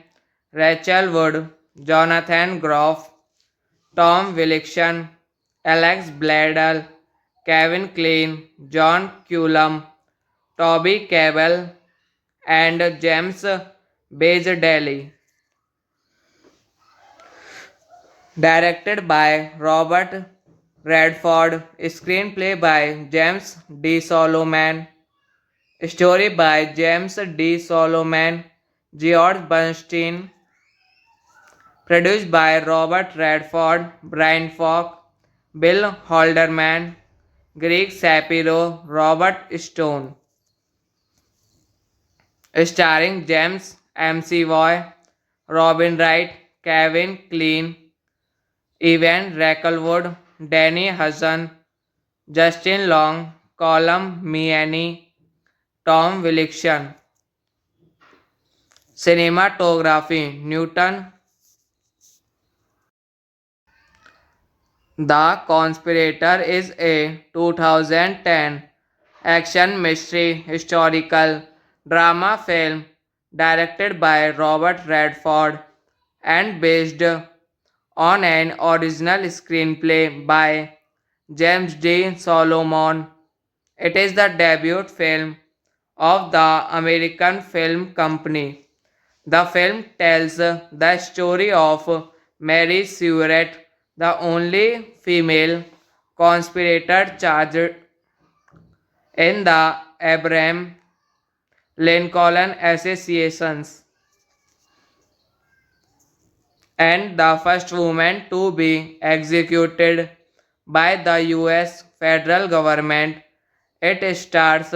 Rachel Wood, Jonathan Groff, Tom Wilkinson, Alex Bladel, Kevin Kline, John Cullum, Toby Cabell, and James Bazeldelli. Directed by Robert Redford, screenplay by James D. Solomon, story by James D. Solomon, George Bernstein, produced by Robert Redford, Brian Falk, Bill Halderman, Greg Shapiro, Robert Stone, starring James McAvoy, Robin Wright, Kevin Kline, Evan Rackelwood, Danny Hudson, Justin Long, Colum Meaney, Tom Wilkinson. Cinematography Newton. The Conspirator is a 2010 action mystery historical drama film directed by Robert Redford and based on an original screenplay by James D. Solomon. It is the debut film of the American Film Company. The film tells the story of Mary Stuart, the only female conspirator charged in the Abraham Lincoln assassinations and the first woman to be executed by the US federal government. It stars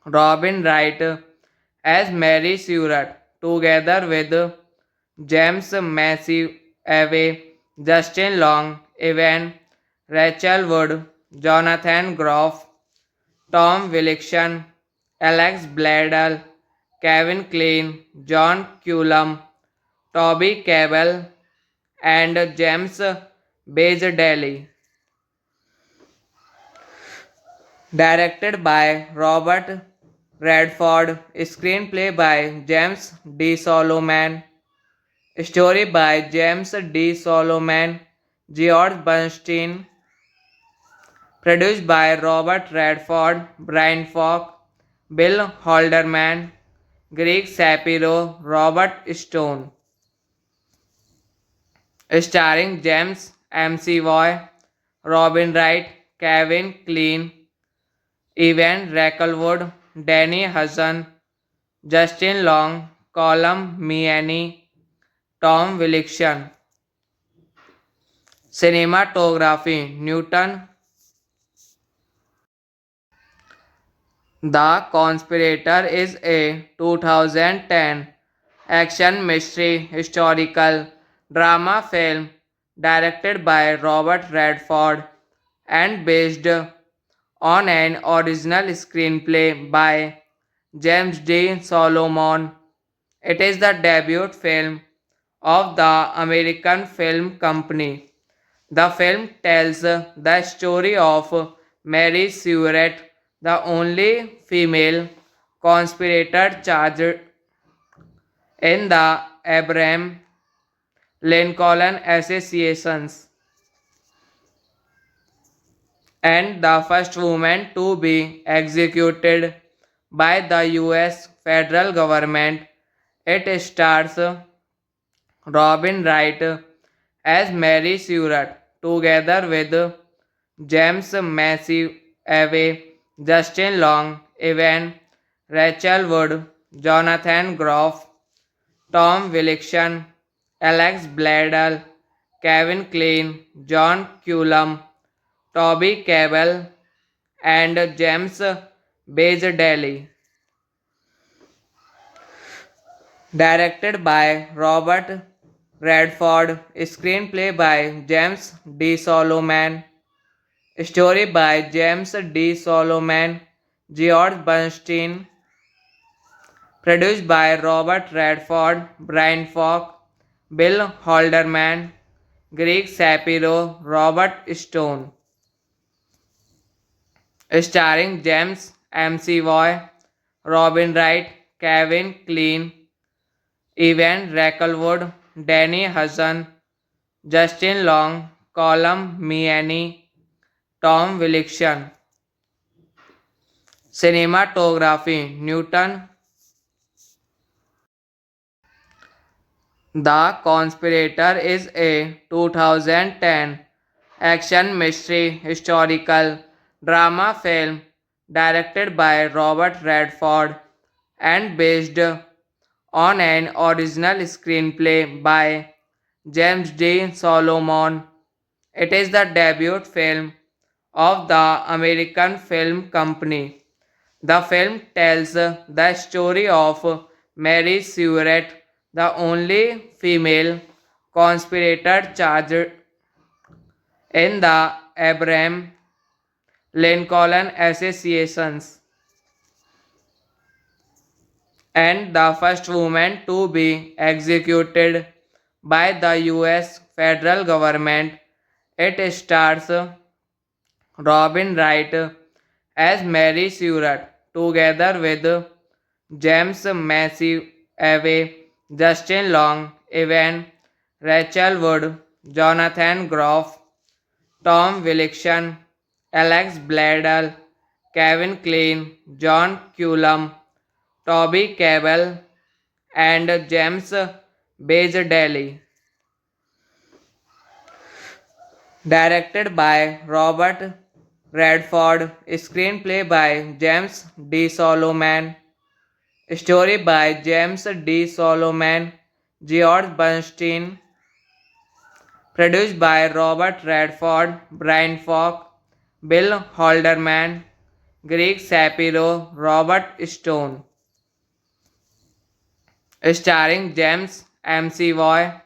Robin Wright as Mary Stuart together with James McAvoy, Justin Long, Evan Rachel Wood, Jonathan Groff, Tom Wilkinson, Alex Bladel, Kevin Kline, John Cullum, Toby Cabell, and James Bazeldelli. Directed by Robert Redford, screenplay by James D. Solomon, story by James D. Solomon, George Bernstein, produced by Robert Redford, Brian Falk, Bill Halderman, Greg Shapiro, Robert Stone, starring James McAvoy, Robin Wright, Kevin Kline, Evan Rackelwood, Danny Hudson, Justin Long, Colum Meaney, Tom Wilkinson. Cinematography Newton. The Conspirator is a 2010 action mystery historical drama film directed by Robert Redford and based on an original screenplay by James D. Solomon. It is the debut film of the American Film Company. The film tells the story of Mary Stuart, the only female conspirator charged in the Abraham Lincoln assassinations and the first woman to be executed by the US federal government. It stars Robin Wright as Mary Stuart together with James McAvoy, Justin Long, Evan Rachel Wood, Jonathan Groff, Tom Wilkinson, Alex Bledel, Kevin Kline, John Cullum, Toby Cabell, and James Bazeldelli. Directed by Robert Redford, screenplay by James D. Solomon, story by James D. Solomon, George Bernstein, produced by Robert Redford, Brian Falk, Bill Halderman, Greg Shapiro, Robert Stone, starring James McAvoy, Robin Wright, Kevin Kline, Evan Rackelwood, Danny Hudson, Justin Long, Colum Meaney, Tom Wilkinson. Cinematography Newton. The Conspirator is a 2010 action mystery historical drama film directed by Robert Redford and based on an original screenplay by James D. Solomon. It is the debut film of the American Film Company. The film tells the story of Mary Stuart, the only female conspirator charged in the Abraham Lincoln assassinations and the first woman to be executed by the US federal government. It stars Robin Wright as Mary Stuart together with James McAvoy, Justin Long, Evan Rachel Wood, Jonathan Groff, Tom Wilkinson, Alex Bledel, Kevin Kline, John Cullum, Toby Cabell, and James Bazeldelli. Directed by Robert Redford, screenplay by James D. Solomon, story by James D. Solomon, George Bernstein, produced by Robert Redford, Brian Falk, Bill Halderman, Greg Shapiro, Robert Stone, starring James McAvoy,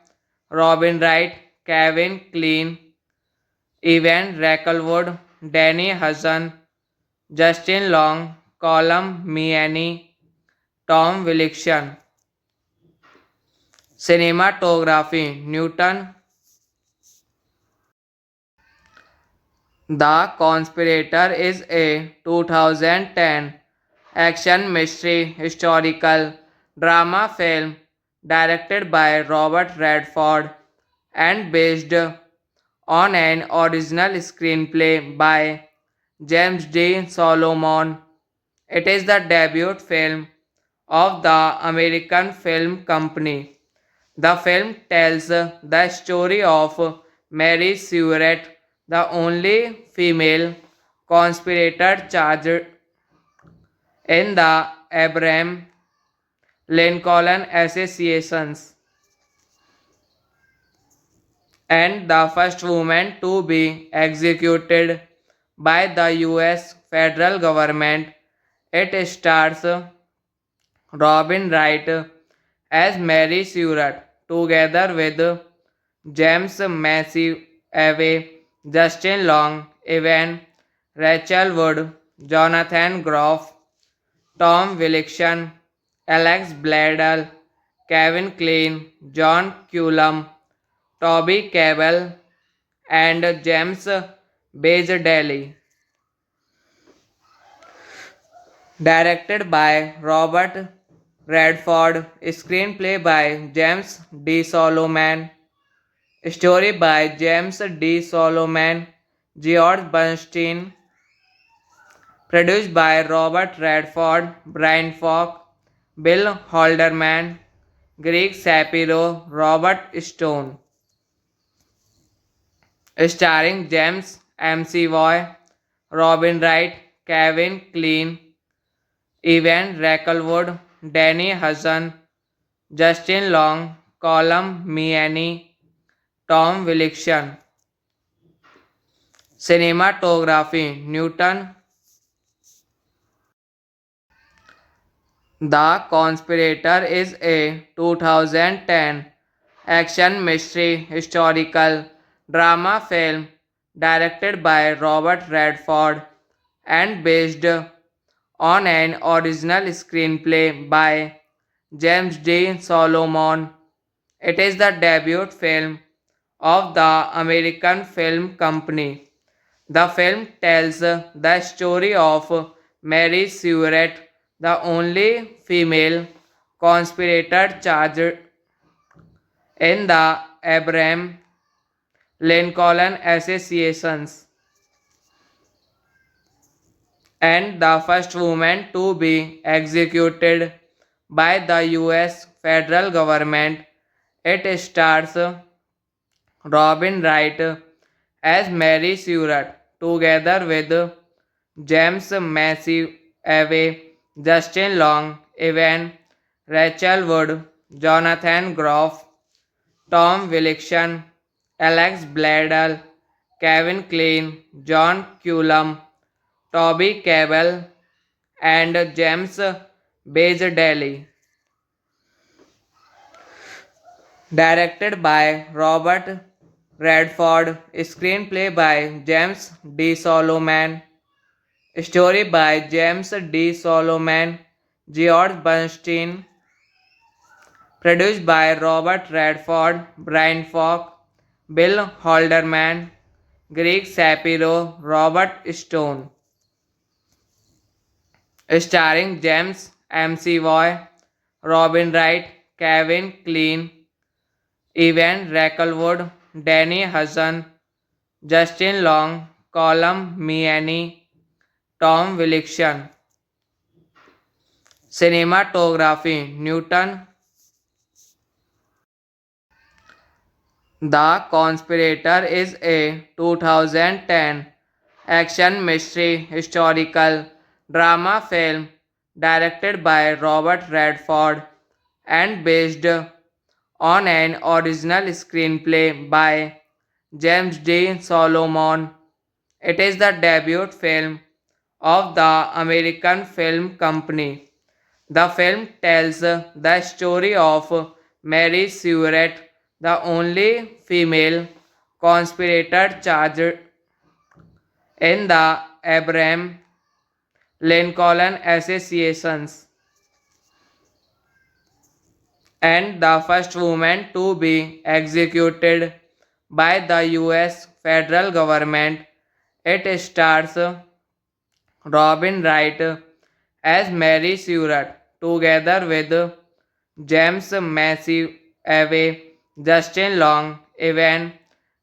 Robin Wright, Kevin Kline, Evan Rackelwood, Danny Hudson, Justin Long, Colum Meaney, Tom Wilkinson. Cinematography Newton. The Conspirator is a 2010 action mystery historical drama film directed by Robert Redford and based on an original screenplay by James D. Solomon. It is the debut film of the American Film Company. The film tells the story of Mary Stuart, the only female conspirator charged in the Abraham Lincoln assassinations, and the first woman to be executed by the US federal government. It stars Robin Wright as Mary Stewart together with James McAvoy, Justin Long, Evan Rachel Wood, Jonathan Groff, Tom Wilkinson, Alex Bledel, Kevin Kline, John Cullum, Toby Cabell, and James Bazeldelli. Directed by Robert Redford, screenplay by James D. Solomon, story by James D. Solomon, George Bernstein, produced by Robert Redford, Brian Falk, Bill Halderman, Greg Shapiro, Robert Stone, starring James McAvoy, Robin Wright, Kevin Kline, Evan Rackelwood, Danny Hudson, Justin Long, Colum Meaney, Tom Wilkinson. Cinematography Newton. The Conspirator is a 2010 action mystery historical drama film directed by Robert Redford and based on an original screenplay by James D. Solomon. It is the debut film of the American Film Company. The film tells the story of Mary Stewart, the only female conspirator charged in the Abraham Lincoln assassinations, and the first woman to be executed by the US federal government. It stars Robin Wright as Mary Stewart together with James McAvoy, Justin Long, Evan Rachel Wood, Jonathan Groff, Tom Wilkinson, Alex Bledel, Kevin Kline, John Cullum, Toby Cabell, and James Bazeldelli. Directed by Robert Redford, screenplay by James D. Solomon, story by James D. Solomon, George Bernstein, produced by Robert Redford, Brian Falk, Bill Halderman, Greg Shapiro, Robert Stone, starring James McAvoy, Robin Wright, Kevin Kline, Evan Rackelwood, Danny Hudson, Justin Long, Colum Meaney, Tom Wilkinson. Cinematography Newton. The Conspirator is a 2010 action mystery historical drama film directed by Robert Redford and based on an original screenplay by James D. Solomon. It is the debut film of the American Film Company. The film tells the story of Mary Stewart, the only female conspirator charged in the Abraham Lincoln assassinations, and the first woman to be executed by the US federal government. It stars Robin Wright as Mary Stewart together with James McAvoy, Justin Long, Evan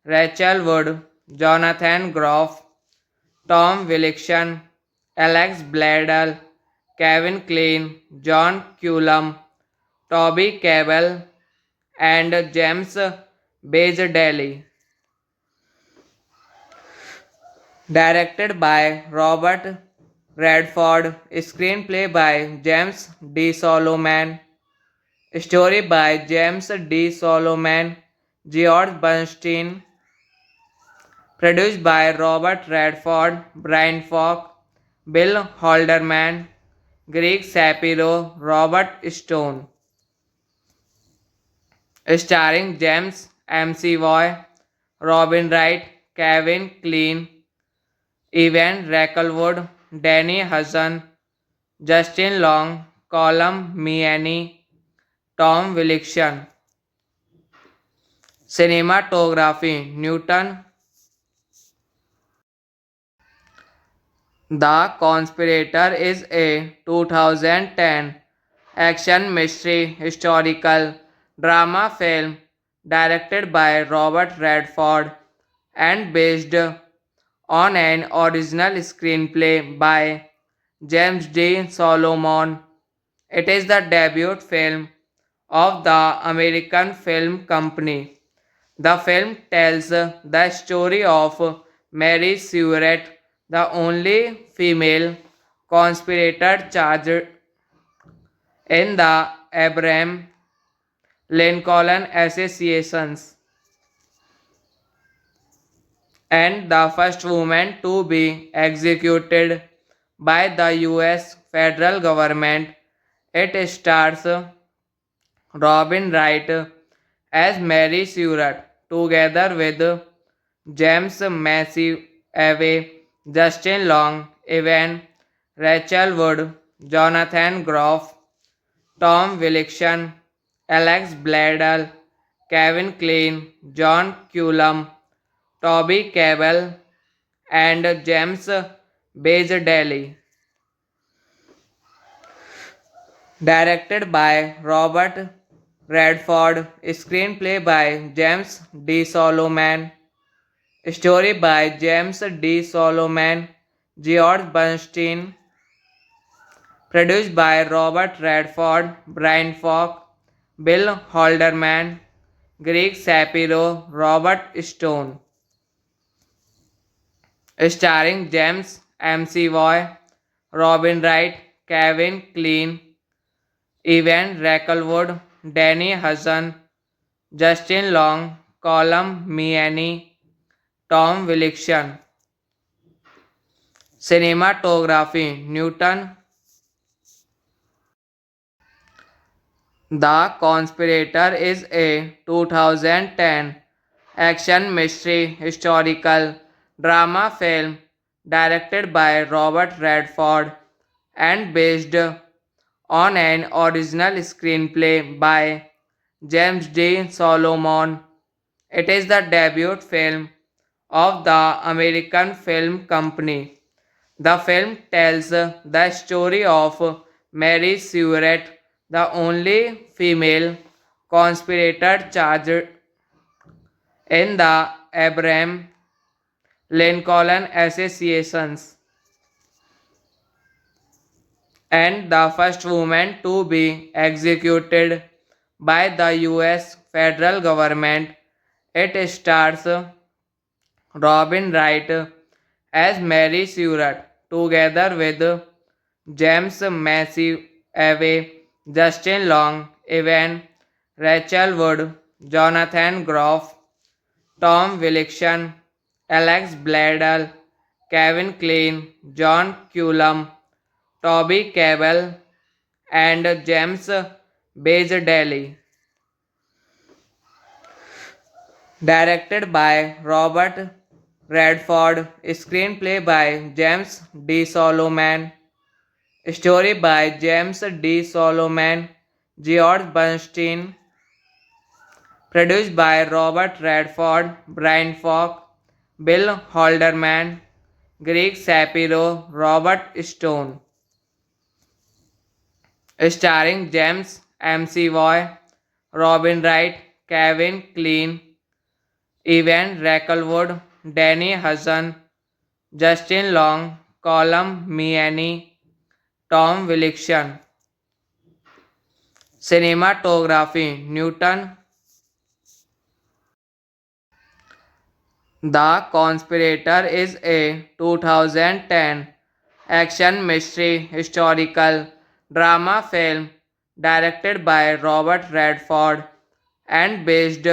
Rachel Wood, Jonathan Groff, Tom Wilkinson, Alex Bledel, Kevin Kline, John Cullum, Toby Cabell, and James Bazeldelli. Directed by Robert Radford, screenplay by James D. Solomon, story by James D. Solomon, George Bernstein, produced by Robert Redford, Brian Falk, Bill Halderman, Greg Shapiro, Robert Stone, starring James McAvoy, Robin Wright, Kevin Kline, Evan Rackelwood, Danny Hudson, Justin Long, Colum Meaney, Tom Wilkinson. Cinematography Newton. The Conspirator is a 2010 action mystery historical drama film directed by Robert Redford and based on an original screenplay by James D. Solomon. It is the debut film of the American Film Company. The film tells the story of Mary Stuart, the only female conspirator charged in the Abraham Lincoln assassinations and the first woman to be executed by the US federal government. It stars Robin Wright as Mary Stuart together with James McAvoy, Justin Long, Evan Rachel Wood, Jonathan Groff, Tom Wilkinson, Alex Bladel, Kevin Kline, John Cullum, Toby Cabell, and James Bazeldelli. Directed by Robert Redford, screenplay by James D. Solomon, story by James D. Solomon, George Bernstein, produced by Robert Redford, Brian Falk, Bill Halderman, Greg Shapiro, Robert Stone, starring James McAvoy, Robin Wright, Kevin Kline, Evan Rackelwood, Danny Hudson, Justin Long, Colum Meaney, Tom Wilkinson. Cinematography Newton. The Conspirator is a 2010 action mystery historical drama film directed by Robert Redford and based on an original screenplay by James D. Solomon. It is the debut film of the American Film Company. The film tells the story of Mary Stuart, the only female conspirator charged in the Abraham Lincoln assassinations and the first woman to be executed by the US federal government. It stars Robin Wright as Mary Stuart together with James McAvoy, Justin Long, Evan Rachel Wood, Jonathan Groff, Tom Wilkinson, Alex Bladel, Kevin Kline, John Cullum, Toby Cabell, and James Bazeldelli. Directed by Robert Redford, screenplay by James D. Solomon, story by James D. Solomon, George Bernstein, produced by Robert Redford, Brian Falk, Bill Halderman, Greg Shapiro, Robert Stone, starring James McAvoy, Robin Wright, Kevin Kline, Evan Rackelwood, Danny Hudson, Justin Long, Colum Meaney, Tom Wilkinson. Cinematography Newton. The Conspirator is a 2010 action mystery historical drama film directed by Robert Redford and based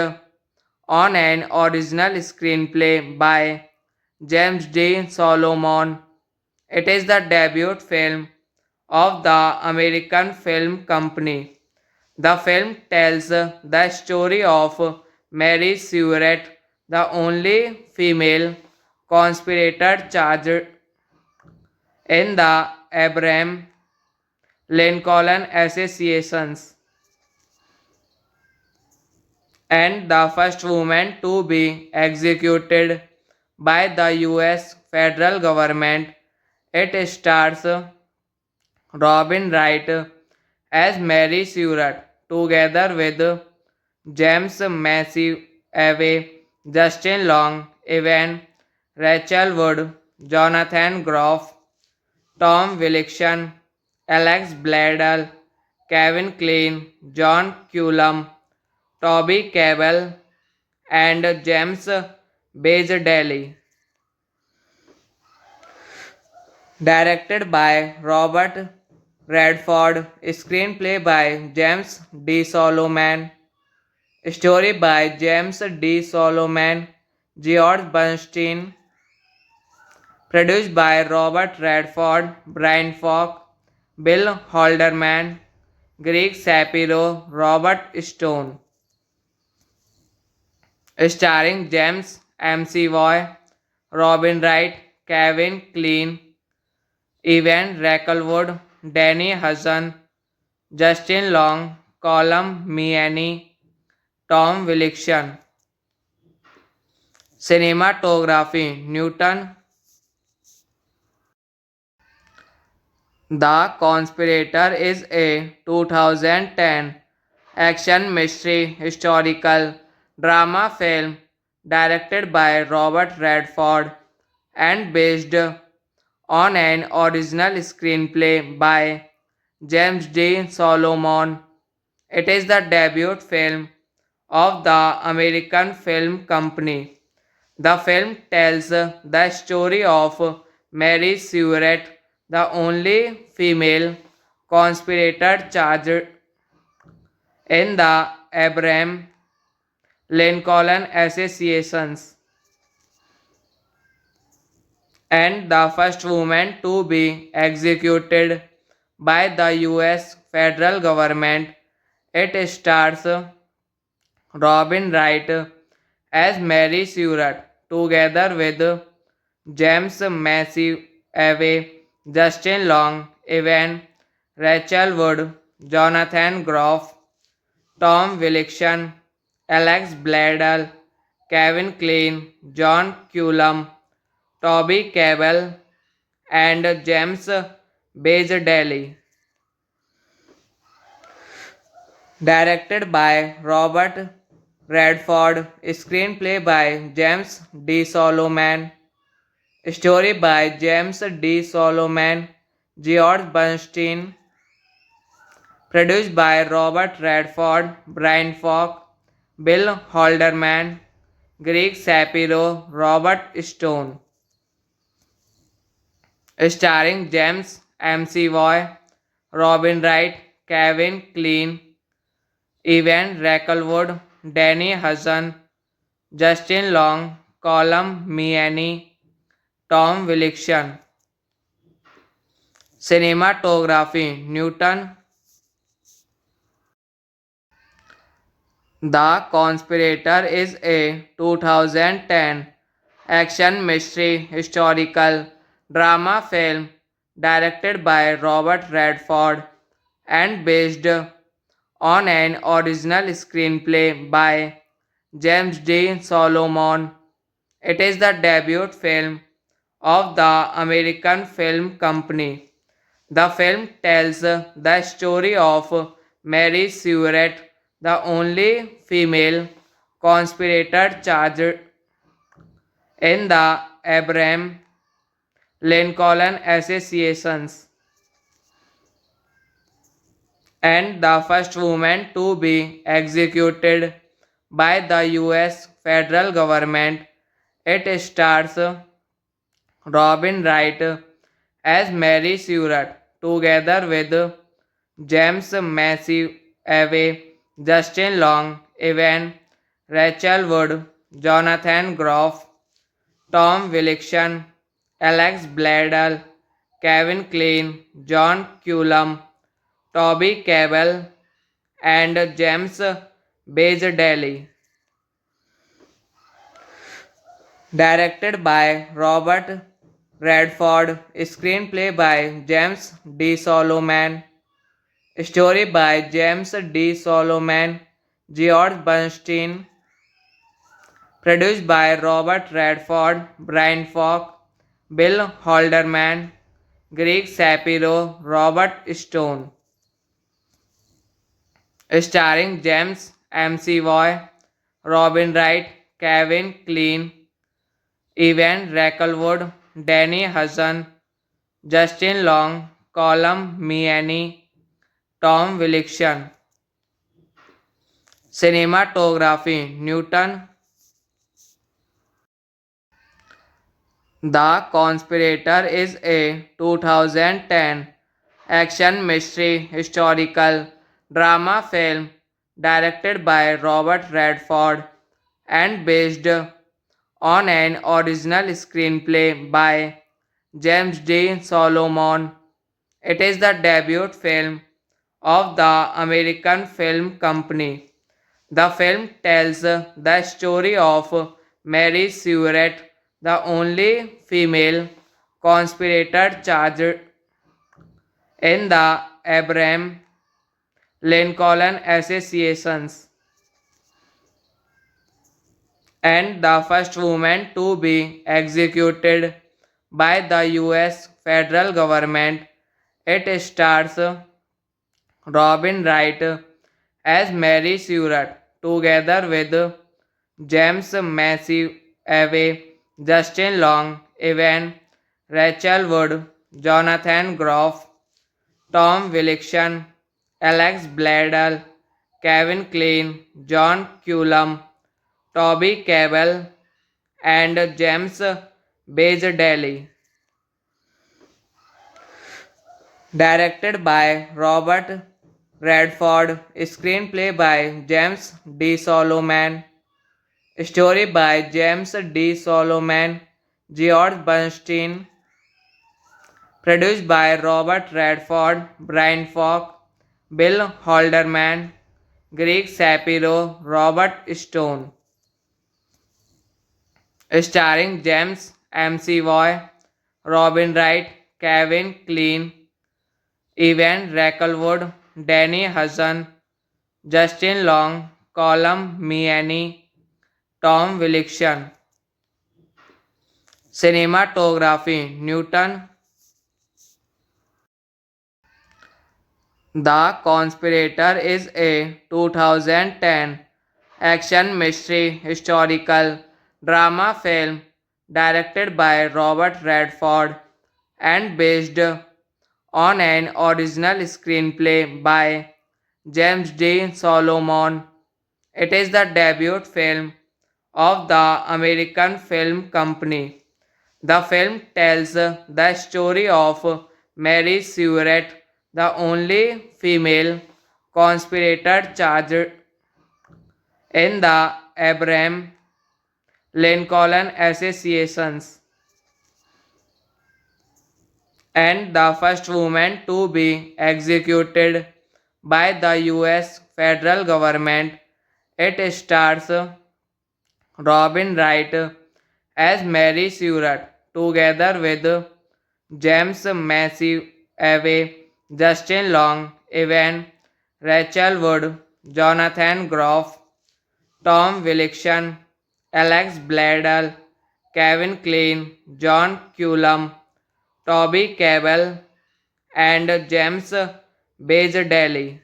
on an original screenplay by James D. Solomon. It is the debut film of the American Film Company. The film tells the story of Mary Stuart, the only female conspirator charged in the Abraham Lincoln assassinations and the first woman to be executed by the US federal government. It stars Robin Wright as Mary Stuart together with James McAvoy, Justin Long, Evan Rachel Wood, Jonathan Groff, Tom Wilkinson, Alex Bledel, Kevin Kline, John Cullum, Toby Cabell, and James Bazeldelli. Directed by Robert Redford, screenplay by James D. Solomon, story by James D. Solomon, George Bernstein, produced by Robert Redford, Brian Falk, Bill Halderman, Greg Shapiro, Robert Stone, starring James McAvoy, Robin Wright, Kevin Kline, Evan Rackelwood, Danny Hudson, Justin Long, Colum Meaney, Tom Wilkinson. Cinematography Newton. The Conspirator is a 2010 action mystery historical drama film directed by Robert Redford and based on an original screenplay by James D. Solomon. It is the debut film of the American Film Company. The film tells the story of Mary Stuart, the only female conspirator charged in the Abraham Lincoln assassinations and the first woman to be executed by the US federal government. It stars Robin Wright as Mary Stuart together with James McAvoy, Justin Long, Evan Rachel Wood, Jonathan Groff, Tom Wilkinson, Alex Bledel, Kevin Kline, John Cullum, Toby Cabell, and James Bazeldelli. Directed by Robert Redford, screenplay by James D. Solomon, story by James D. Solomon, George Bernstein, produced by Robert Redford, Brian Falk, Bill Halderman, Greg Shapiro, Robert Stone, starring James McAvoy, Robin Wright, Kevin Kline, Evan Rackelwood, Danny Hudson, Justin Long, Colum Meaney, Tom Wilkinson. Cinematography Newton. The Conspirator is a 2010 action mystery historical drama film directed by Robert Redford and based on an original screenplay by James D. Solomon. It is the debut film of the American Film Company. The film tells the story of Mary Stuart, the only female conspirator charged in the Abraham Lincoln assassinations and the first woman to be executed by the US federal government. It stars Robin Wright as Mary Stewart, together with James McAvoy, Justin Long, Evan Rachel Wood, Jonathan Groff, Tom Wilkinson, Alex Bladel, Kevin Kline, John Cullum, Toby Cabell, and James Bazeldelli. Directed by Robert Redford, screenplay by James D. Solomon, story by James D. Solomon, George Bernstein, produced by Robert Redford, Brian Falk, Bill Halderman, Greg Shapiro, Robert Stone, starring James McAvoy, Robin Wright, Kevin Kline, Evan Rackelwood, Danny Hudson, Justin Long, Colum Meaney, Tom Wilkinson. Cinematography Newton. The Conspirator is a 2010 action mystery historical drama film directed by Robert Redford and based on an original screenplay by James D. Solomon. It is the debut film of the American Film Company. The film tells the story of Mary Stewart, the only female conspirator charged in the Abraham Lincoln assassinations and the first woman to be executed by the US federal government. It stars Robin Wright as Mary Stewart, together with James McAvoy, Justin Long, Evan Rachel Wood, Jonathan Groff, Tom Wilkinson, Alex Bladel, Kevin Kline, John Cullum, Toby Cabell, and James Bazeldelli. Directed by Robert Redford, screenplay by James D. Solomon, story by James D. Solomon, George Bernstein, produced by Robert Redford, Brian Falk, Bill Halderman, Greg Shapiro, Robert Stone, starring James McAvoy, Robin Wright, Kevin Kline, Evan Rackelwood, Danny Hudson, Justin Long, Colum Meaney, Tom Wilkinson. Cinematography Newton. The Conspirator is a 2010 action mystery historical drama film directed by Robert Redford and based on an original screenplay by James D. Solomon. It is the debut film of the American Film Company. The film tells the story of Mary Stewart, the only female conspirator charged in the Abraham Lincoln assassinations and the first woman to be executed by the US federal government. It stars Robin Wright as Mary Stewart, together with James McAvoy, Justin Long, Evan Rachel Wood, Jonathan Groff, Tom Wilkinson, Alex Bladel, Kevin Kline, John Cullum, Toby Cabell, and James Bazeldelli.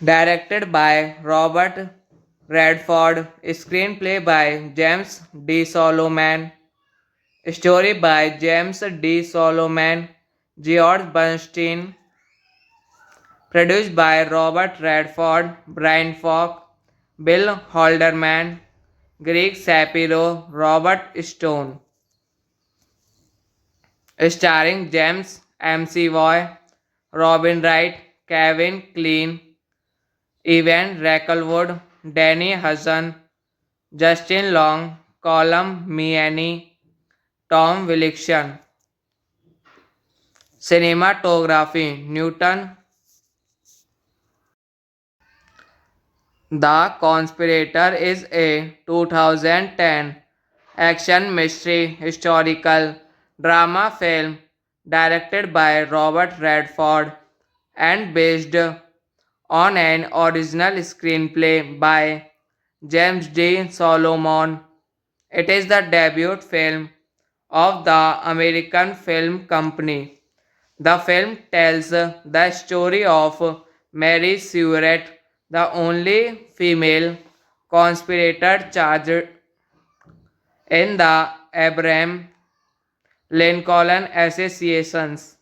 Directed by Robert Redford, screenplay by James D. Solomon, story by James D. Solomon, George Bernstein, produced by Robert Redford, Brian Falk, Bill Halderman, Greg Shapiro, Robert Stone, starring James McAvoy, Robin Wright, Kevin Kline, Evan Rackelwood, Danny Hudson, Justin Long, Colum Meaney, Tom Wilkinson. Cinematography Newton. The Conspirator is a 2010 action mystery historical drama film directed by Robert Redford and based on an original screenplay by James D. Solomon. It is the debut film of the American Film Company. The film tells the story of Mary Stuart, the only female conspirator charged in the Abraham Lincoln assassinations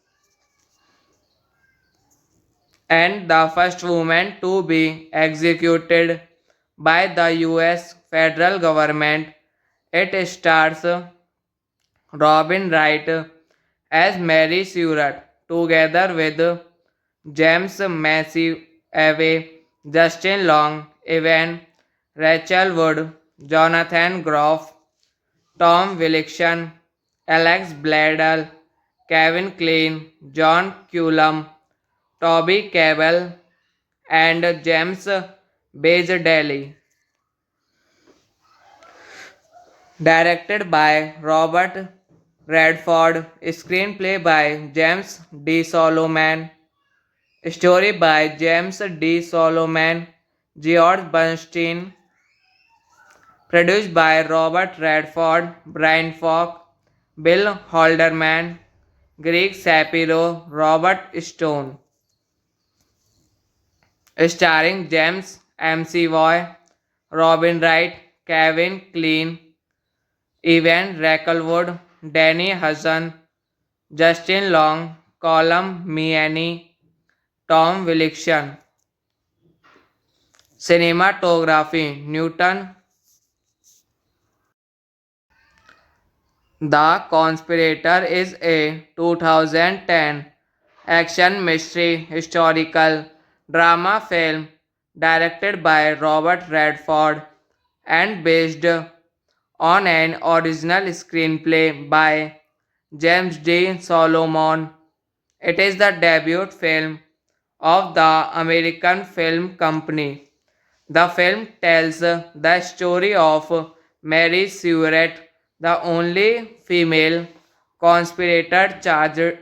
and the first woman to be executed by the US federal government. It stars Robin Wright as Mary Stuart together with James McAvoy, Justin Long, Evan Rachel Wood, Jonathan Groff, Tom Wilkinson, Alex Bledel, Kevin Kline, John Cullum, Toby Cabell, and James Bazeldelli. Directed by Robert Redford, screenplay by James D. Solomon, story by James D. Solomon, George Bernstein, produced by Robert Redford, Brian Falk, Bill Halderman, Greg Shapiro, Robert Stone, starring James McAvoy, Robin Wright, Kevin Kline, Evan Rackelwood, Danny Hudson, Justin Long, Colum Meaney, Tom Wilkinson. Cinematography Newton. The Conspirator is a 2010 action mystery historical drama film directed by Robert Redford and based on an original screenplay by James D. Solomon. It is the debut film of the American Film Company. The film tells the story of Mary Stuart, the only female conspirator charged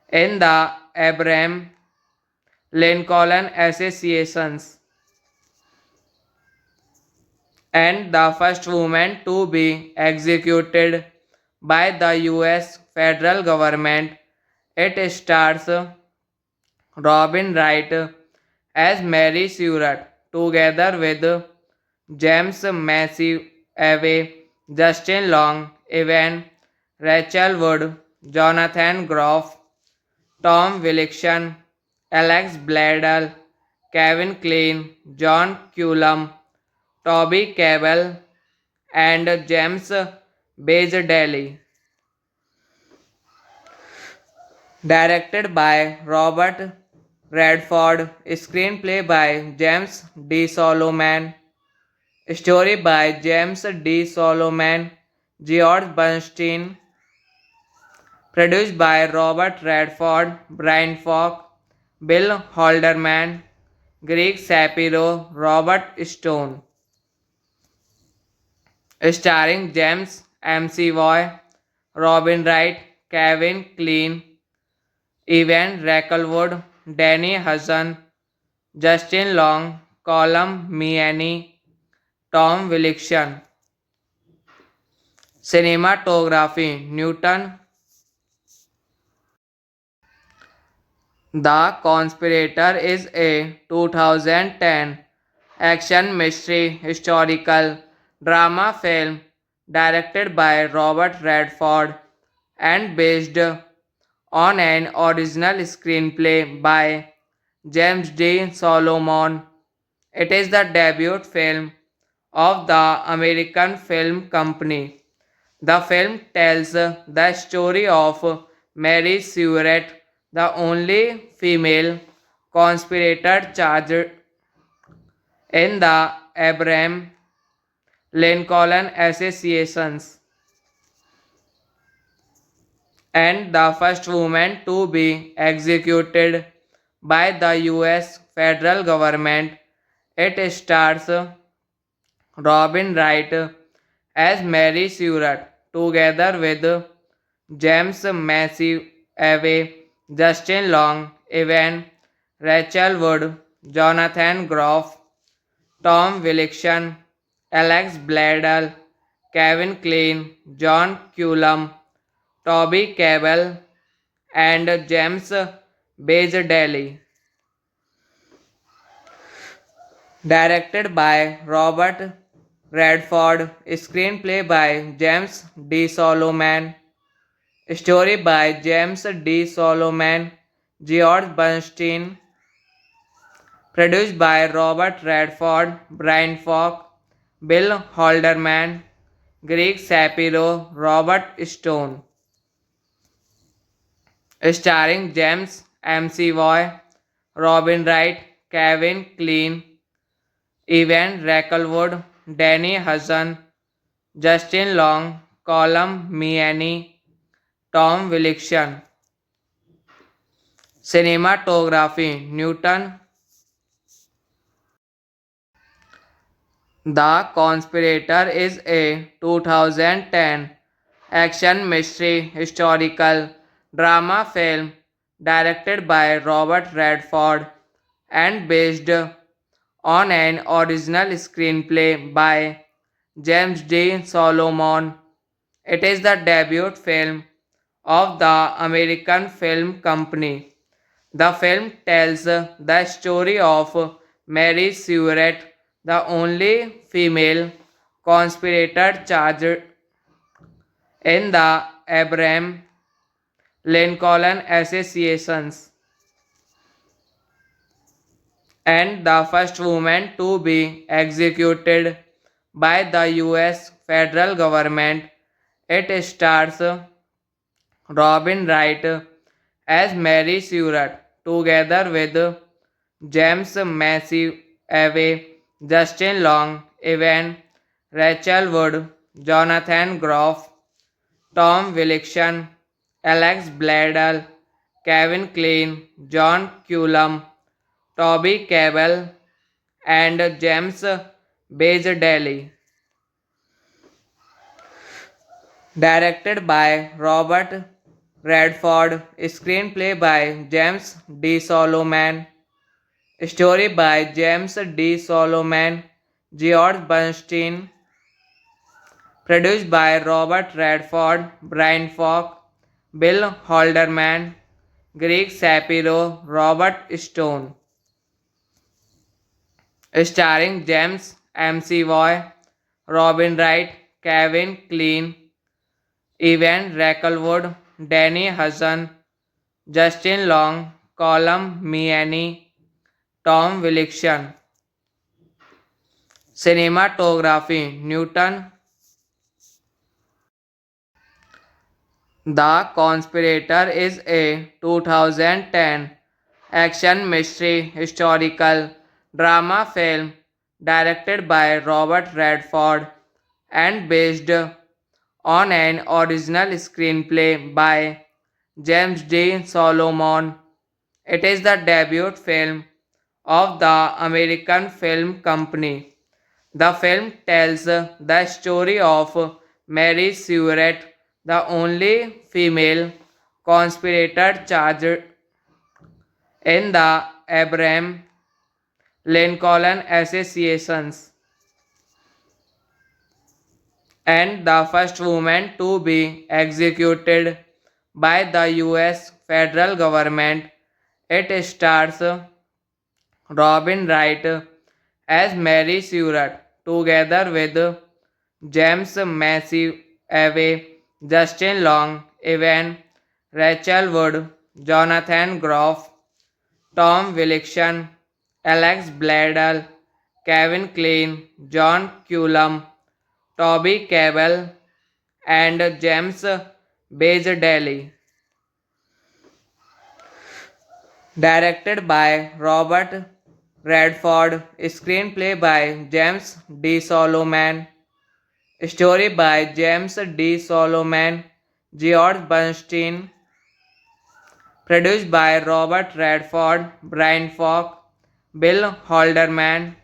in the Abraham Lincoln assassinations and the first woman to be executed by the US federal government. It stars Robin Wright as Mary Stuart together with James McAvoy, Justin Long, Evan Rachel Wood, Jonathan Groff, Tom Wilkinson, Alex Bledel, Kevin Kline, John Cullum, Toby Cabell, and James Bazeldelli. Directed by Robert Redford, screenplay by James D. Solomon, story by James D. Solomon, George Bernstein, produced by Robert Redford, Brian Falk, Bill Halderman, Greg Shapiro, Robert Stone, starring James McAvoy, Robin Wright, Kevin Kline, Evan Rackelwood, Danny Hudson, Justin Long, Colum Meaney, Tom Wilkinson. Cinematography Newton. The Conspirator is a 2010 action mystery historical drama film directed by Robert Redford and based on an original screenplay by James D. Solomon. It is the debut film of the American Film Company. The film tells the story of Mary Stuart, the only female conspirator charged in the Abraham Lincoln assassinations and the first woman to be executed by the US federal government. It stars Robin Wright as Mary Stuart together with James McAvoy, Justin Long, Evan Rachel Wood, Jonathan Groff, Tom Wilkinson, Alex Bledel, Kevin Kline, John Cullum, Toby Cabell, and James Bazeldelli. Directed by Robert Redford, screenplay by James D. Solomon, story by James D. Solomon, George Bernstein, produced by Robert Redford, Brian Falk, Bill Halderman, Greg Shapiro, Robert Stone, starring James McAvoy, Robin Wright, Kevin Kline, Evan Rackelwood, Danny Hudson, Justin Long, Colum Meaney, Tom Wilkinson. Cinematography Newton. The Conspirator is a 2010 action mystery historical drama film directed by Robert Redford and based on an original screenplay by James D. Solomon. It is the debut film of the American Film Company. The film tells the story of Mary Stuart, the only female conspirator charged in the Abraham Lincoln assassinations and the first woman to be executed by the US federal government. It stars Robin Wright as Mary Stuart together with James McAvoy, Justin Long, Evan Rachel Wood, Jonathan Groff, Tom Wilkinson, Alex Bledel, Kevin Kline, John Cullum, Toby Cabell, and James Bazeldelli. Directed by Robert Redford, screenplay by James D. Solomon, story by James D. Solomon, George Bernstein, produced by Robert Redford, Brian Falk, Bill Halderman, Greg Shapiro, Robert Stone, starring James McAvoy, Robin Wright, Kevin Kline, Evan Rackelwood, Danny Hudson, Justin Long, Colum Meaney, Tom Wilkinson. Cinematography Newton. The Conspirator is a 2010 action mystery historical drama film directed by Robert Redford and based on an original screenplay by James D. Solomon. It is the debut film of the American Film Company. The film tells the story of Mary Stuart, the only female conspirator charged in the Abraham Lincoln assassinations and the first woman to be executed by the US federal government. It stars Robin Wright as Mary Stuart together with James McAvoy, Justin Long, Evan Rachel Wood, Jonathan Groff, Tom Wilkinson, Alex Bledel, Kevin Kline, John Cullum, Toby Cabell, and James Bazelli. Directed by Robert Redford. Screenplay by James D. Solomon. Story by James D. Solomon, George Bernstein. Produced by Robert Redford, Brian Falk, Bill Halderman,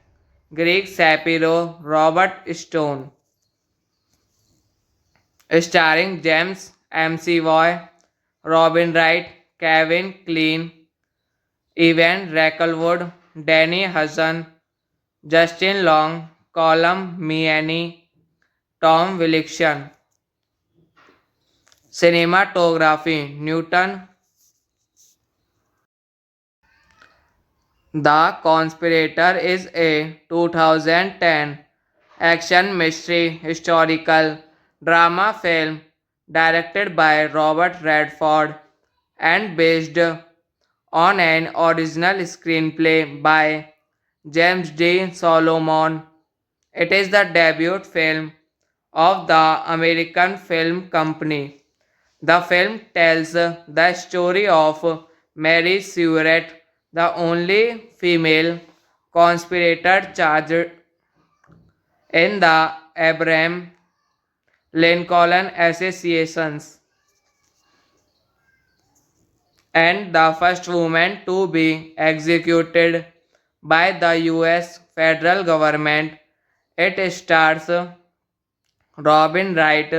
Greg Shapiro, Robert Stone. Starring James McAvoy, Robin Wright, Kevin Kline, Evan Rackelwood, Danny Hudson, Justin Long, Colm Meaney, Tom Wilkinson. Cinematography Newton. The Conspirator is a 2010 action mystery historical drama film directed by Robert Redford and based on an original screenplay by James D. Solomon. It is the debut film of the American Film Company. The film tells the story of Mary Stuart, the only female conspirator charged in the Abraham Lincoln assassinations and the first woman to be executed by the US federal government. It stars Robin Wright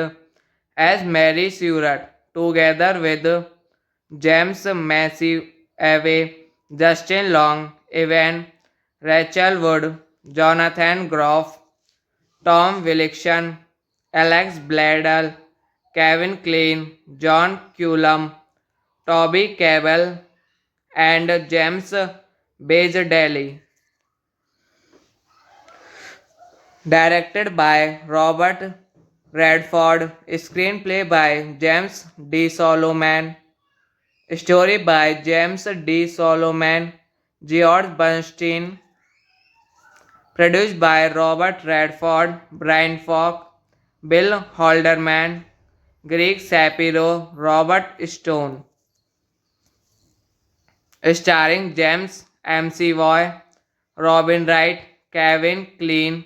as Mary Stuart together with James McAvoy, Justin Long, Evan Rachel Wood, Jonathan Groff, Tom Wilkinson, Alex Bledel, Kevin Kline, John Cullum, Toby Cabell, and James Bazelli. Directed by Robert Redford, screenplay by James D. Solomon, story by James D. Solomon, George Bernstein, produced by Robert Redford, Brian Falk, Bill Halderman, Greg Shapiro, Robert Stone. Starring James McAvoy, Robin Wright, Kevin Kline,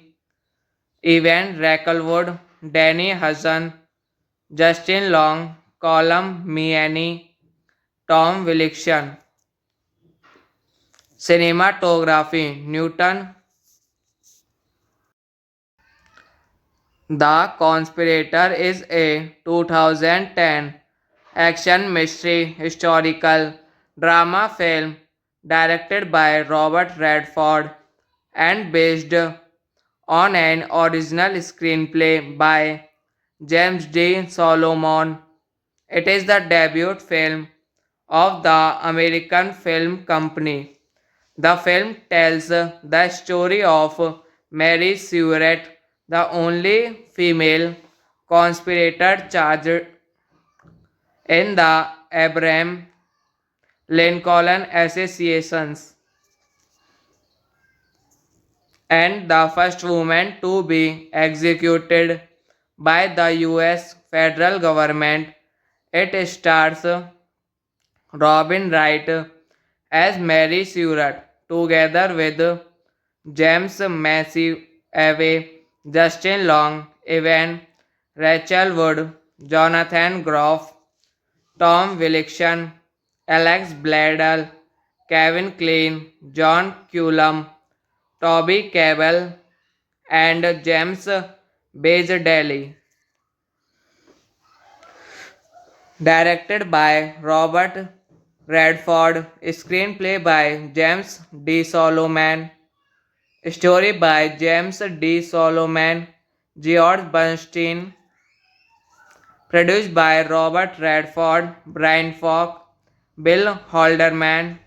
Evan Rackelwood, Danny Hudson, Justin Long, Colm Meaney, Tom Wilkinson. Cinematography Newton. The Conspirator is a 2010 action mystery historical drama film directed by Robert Redford and based on an original screenplay by James D. Solomon. It is the debut film of the American Film Company. The film tells the story of Mary Stuart, the only female conspirator charged in the Abraham Lincoln assassinations and the first woman to be executed by the US federal government. It stars Robin Wright as Mary Stuart together with James McAvoy, Justin Long, Evan Rachel Wood, Jonathan Groff, Tom Wilkinson, Alex Bledel, Kevin Kline, John Cullum, Toby Cabell, and James Bazelli. Directed by Robert Redford, screenplay by James D. Solomon, story by James D. Solomon, George Bernstein, produced by Robert Redford, Brian Falk, Bill Halderman,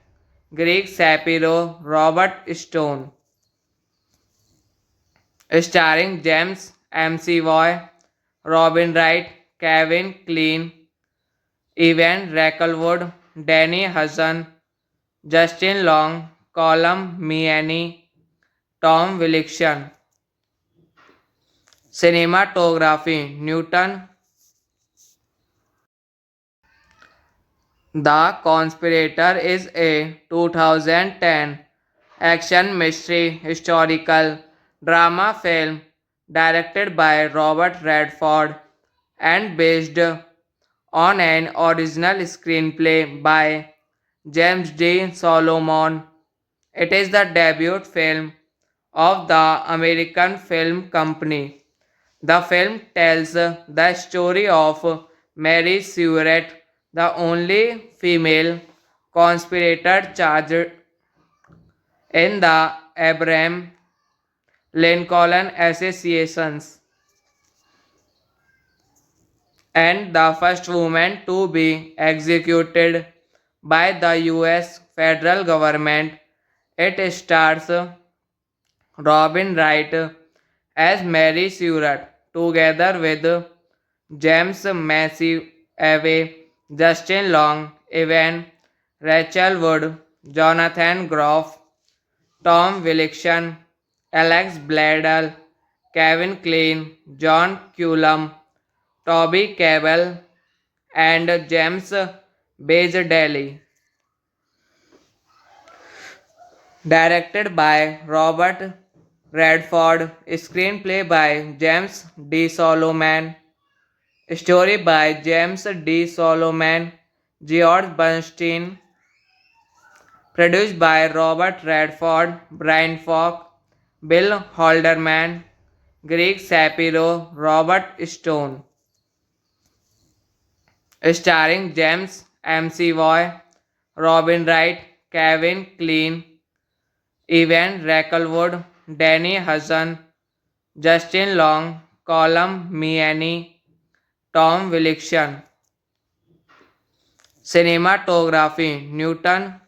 Greg Shapiro, Robert Stone. Starring James McAvoy, Robin Wright, Kevin Kline, Evan Rackelwood, Danny Hudson, Justin Long, Colm Meaney, Tom Wilkinson. Cinematography Newton. The Conspirator is a 2010 action mystery historical drama film directed by Robert Redford and based on an original screenplay by James D. Solomon. It is the debut film of the American Film Company. The film tells the story of Mary Stuart, the only female conspirator charged in the Abraham Lincoln assassinations and the first woman to be executed by the US federal government. It stars Robin Wright as Mary Stuart together with James McAvoy, Justin Long, Evan Rachel Wood, Jonathan Groff, Tom Wilkinson, Alex Bledel, Kevin Kline, John Cullum, Toby Cabell, and James Bazeldelli. Directed by Robert Redford, screenplay by James D. Solomon, story by James D. Solomon, George Bernstein, produced by Robert Redford, Brian Falk, Bill Halderman, Greg Shapiro, Robert Stone, starring James McAvoy, Robin Wright, Kevin Kline, Evan Rackelwood, Danny Hudson, Justin Long, Colum Meaney, Tom Wilkinson. Cinematography Newton